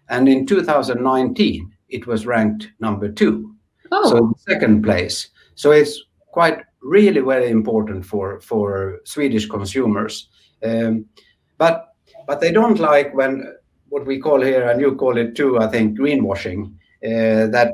And in 2019, it was ranked number 2. Oh. So second place. So it's quite really very important for Swedish consumers. But they don't like when what we call here, and you call it too, I think, greenwashing, that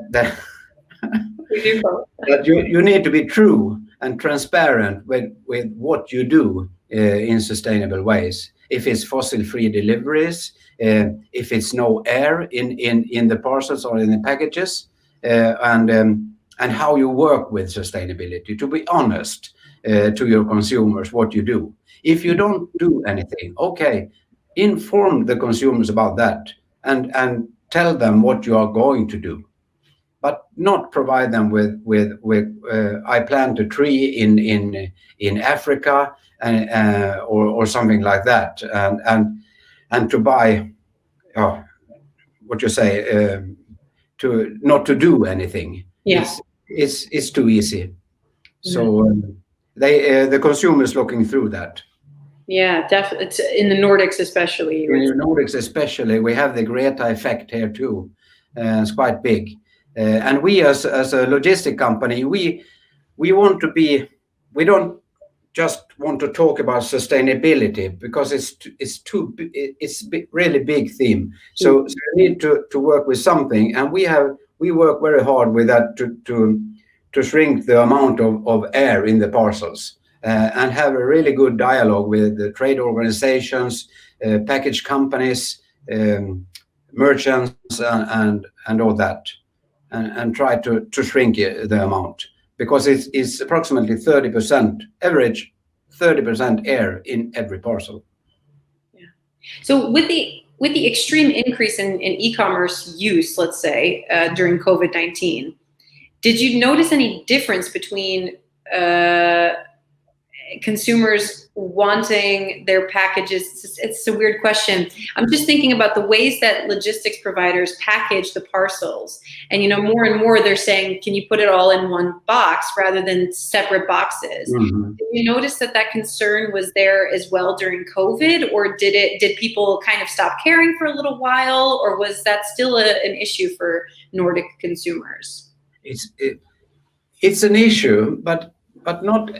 you need to be true and transparent with what you do in sustainable ways. If it's fossil-free deliveries, if it's no air in the parcels or in the packages, and how you work with sustainability, to be honest to your consumers what you do. If you don't do anything, okay, inform the consumers about that and tell them what you are going to do, but not provide them with I plant a tree in Africa or something like that, and to buy what you say to not to do anything. Yeah. It's too easy. So the consumers looking through that. Yeah, definitely. It's in the Nordics, especially. In the Nordics, especially, we have the Greta effect here too. It's quite big, and we as a logistic company, we want to be. We don't just want to talk about sustainability because it's really big theme. So you need to work with something, and we work very hard with that to shrink the amount of air in the parcels. And have a really good dialogue with the trade organizations, package companies, merchants, and all that, and try to shrink the amount, because it's approximately 30% average, 30% air in every parcel. Yeah. So with the extreme increase in e-commerce use, let's say during COVID-19, did you notice any difference between consumers wanting their packages? It's a weird question. I'm just thinking about the ways that logistics providers package the parcels. And, more and more they're saying, can you put it all in one box rather than separate boxes? Mm-hmm. Did you notice that concern was there as well during COVID, or did people kind of stop caring for a little while, or was that still an issue for Nordic consumers? It's an issue, but not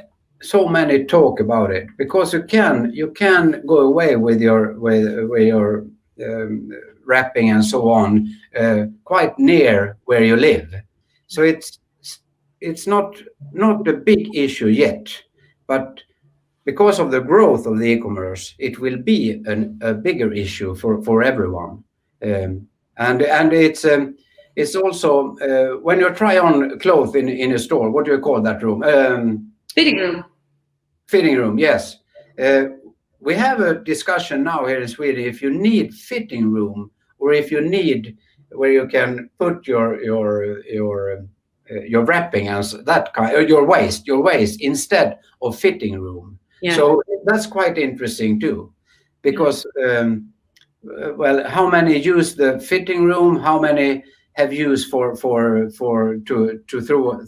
so many talk about it, because you can go away with your wrapping and so on quite near where you live. So it's not a big issue yet, but because of the growth of the e-commerce, it will be a bigger issue for everyone. And it's also when you try on clothes in a store, what do you call that room? Fitting room. Fitting room, yes. We have a discussion now here in Sweden if you need fitting room, or if you need where you can put your wrapping and that kind, or your waste instead of fitting room. Yeah. So that's quite interesting too, because how many use the fitting room? How many have used to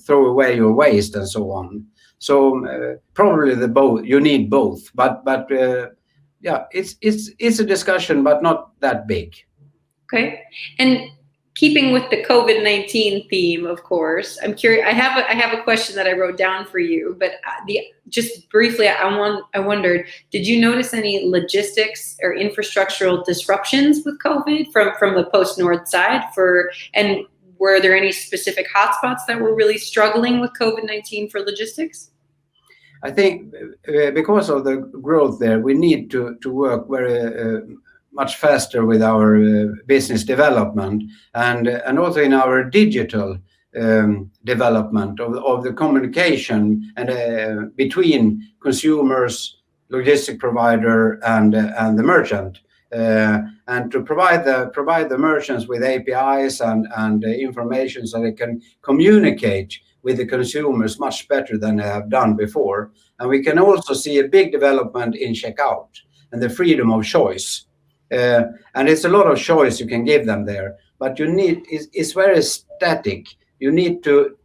throw away your waste and so on? So probably both. You need both, but it's a discussion, but not that big. Okay, and keeping with the COVID-19 theme, of course, I'm curious. I have a question that I wrote down for you, but just briefly, I wondered, did you notice any logistics or infrastructural disruptions with COVID from the post-North side and were there any specific hotspots that were really struggling with COVID-19 for logistics? I think because of the growth there, we need to work very much faster with our business development and also in our digital development of the communication and between consumers, logistic provider, and the merchant, and to provide the merchants with APIs and information so they can communicate with the consumers much better than they have done before. And we can also see a big development in checkout and the freedom of choice. And it's a lot of choice you can give them there, but you need, it's very static. You need to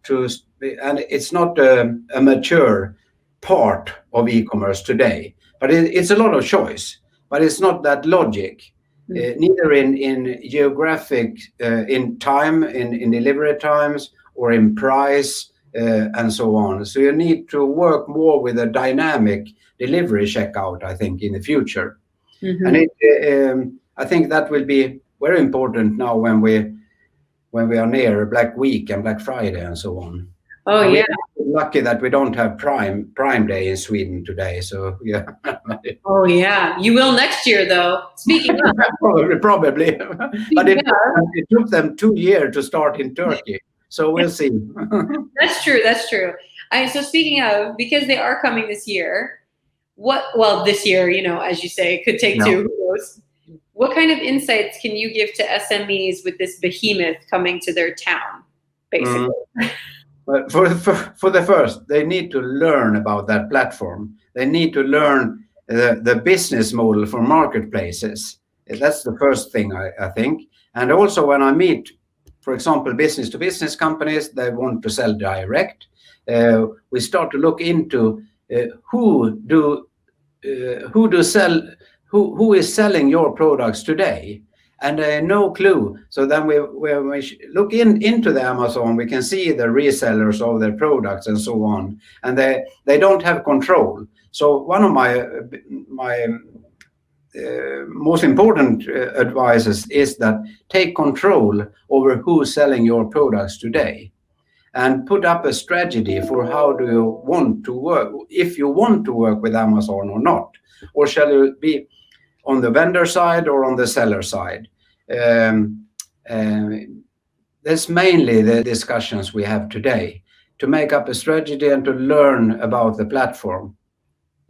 and it's not a mature part of e-commerce today, but it's a lot of choice, but it's not that logic, neither in geographic, in time, in delivery times, or in price, and so on. So you need to work more with a dynamic delivery checkout, I think, in the future. And I think that will be very important now when we are near Black Week and Black Friday and so on. Oh, yeah. We're lucky that we don't have Prime Day in Sweden today. So yeah. Oh yeah, you will next year though. Speaking of, probably. But it took them 2 years to start in Turkey. So we'll see. That's true. That's true. So speaking of, because they are coming this year, this year, as you say, it could take two. Who knows? What kind of insights can you give to SMEs with this behemoth coming to their town, basically? But for the first, they need to learn about that platform. They need to learn the business model for marketplaces. That's the first thing, I think. And also when I meet, for example, business-to-business companies, they want to sell direct. We start to look into who is selling your products today, and no clue. So then we look into the Amazon, we can see the resellers of their products and so on, and they don't have control. So one of my most important advices is that take control over who's selling your products today, and put up a strategy for how do you want to work, if you want to work with Amazon or not, or shall you be on the vendor side or on the seller side. That's mainly the discussions we have today, to make up a strategy and to learn about the platform.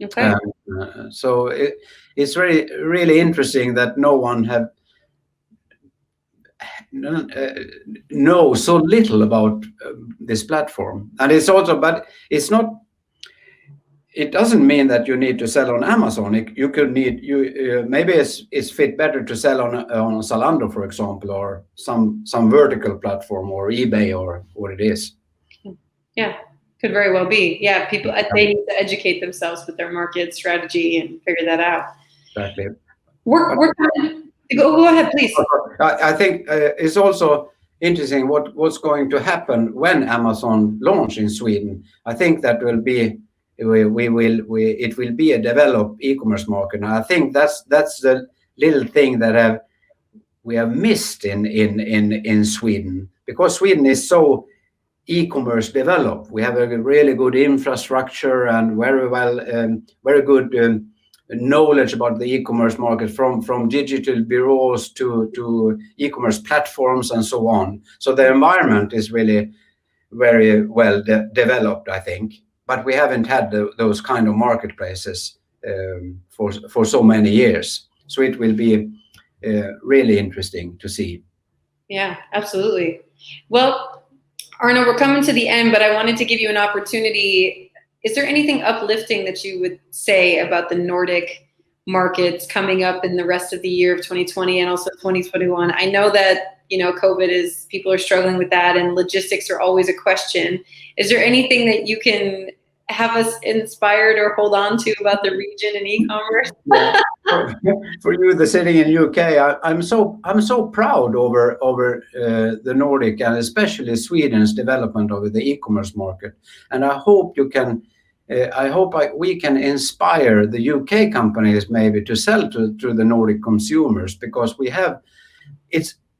Okay. So it's really interesting that no one knows so little about this platform. And it's also, but it's not. It doesn't mean that you need to sell on Amazon. You could maybe it's fit better to sell on Zalando, for example, or some vertical platform, or eBay, or what it is. Yeah, could very well be. Yeah, people, they need to educate themselves with their market strategy and figure that out. Exactly. Go ahead, please. I think it's also interesting what's going to happen when Amazon launch in Sweden. I think that will be. It will be a developed e-commerce market, and I think that's the little thing that we have missed in Sweden, because Sweden is so e-commerce developed. We have a really good infrastructure and very good knowledge about the e-commerce market, from digital bureaus to e-commerce platforms and so on. So the environment is really very well developed, I think. But we haven't had those kind of marketplaces for so many years. So it will be really interesting to see. Yeah, absolutely. Well, Arno, we're coming to the end, but I wanted to give you an opportunity. Is there anything uplifting that you would say about the Nordic markets coming up in the rest of the year of 2020 and also 2021? I know that COVID people are struggling with that, and logistics are always a question. Is there anything that you can have us inspired or hold on to about the region and e-commerce? For you, the sitting in UK, I'm so proud over the Nordic and especially Sweden's development over the e-commerce market, and I hope we can inspire the UK companies maybe to sell to the Nordic consumers, because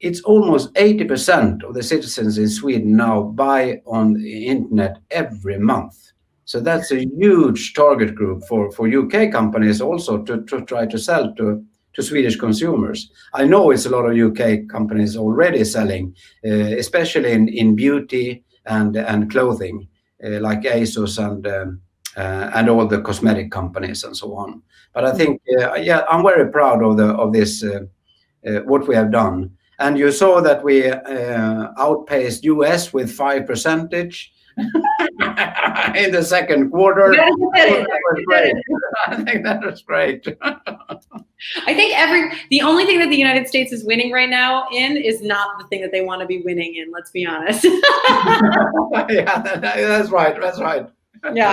it's almost 80% of the citizens in Sweden now buy on the internet every month. So that's a huge target group for UK companies also to try to sell to Swedish consumers. I know it's a lot of UK companies already selling, especially in beauty and clothing, like ASOS and all the cosmetic companies and so on. But I think, yeah, I'm very proud of this, what we have done. And you saw that we outpaced US with 5% in the second quarter. You did it. I think that was great. I think the only thing that the United States is winning right now in is not the thing that they want to be winning in. Let's be honest. Yeah, that's right. That's right. Yeah.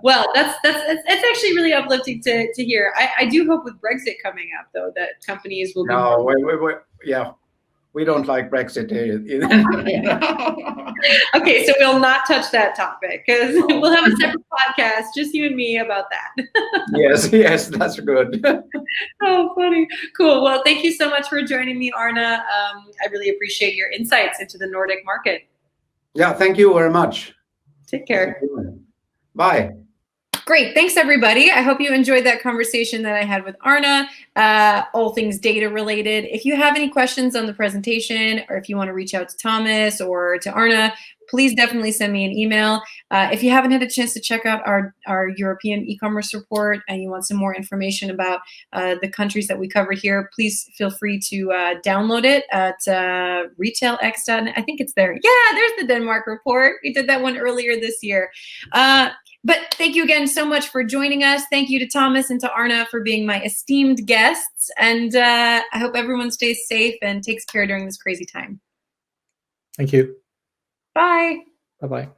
Well, it's actually really uplifting to hear. I do hope with Brexit coming up, though, that companies will be. No, yeah. We don't like Brexit either. Okay, so we'll not touch that topic because we'll have a separate podcast, just you and me, about that. Yes, that's good. Oh, funny. Cool. Well, thank you so much for joining me, Arna. I really appreciate your insights into the Nordic market. Yeah, thank you very much. Take care. Bye. Great. Thanks, everybody. I hope you enjoyed that conversation that I had with Arna, all things data related. If you have any questions on the presentation, or if you want to reach out to Thomas or to Arna, please definitely send me an email. If you haven't had a chance to check out our European e-commerce report and you want some more information about the countries that we cover here, please feel free to download it at retailx.net. I think it's there. Yeah, there's the Denmark report. We did that one earlier this year. But thank you again so much for joining us. Thank you to Thomas and to Arna for being my esteemed guests. And I hope everyone stays safe and takes care during this crazy time. Thank you. Bye. Bye-bye.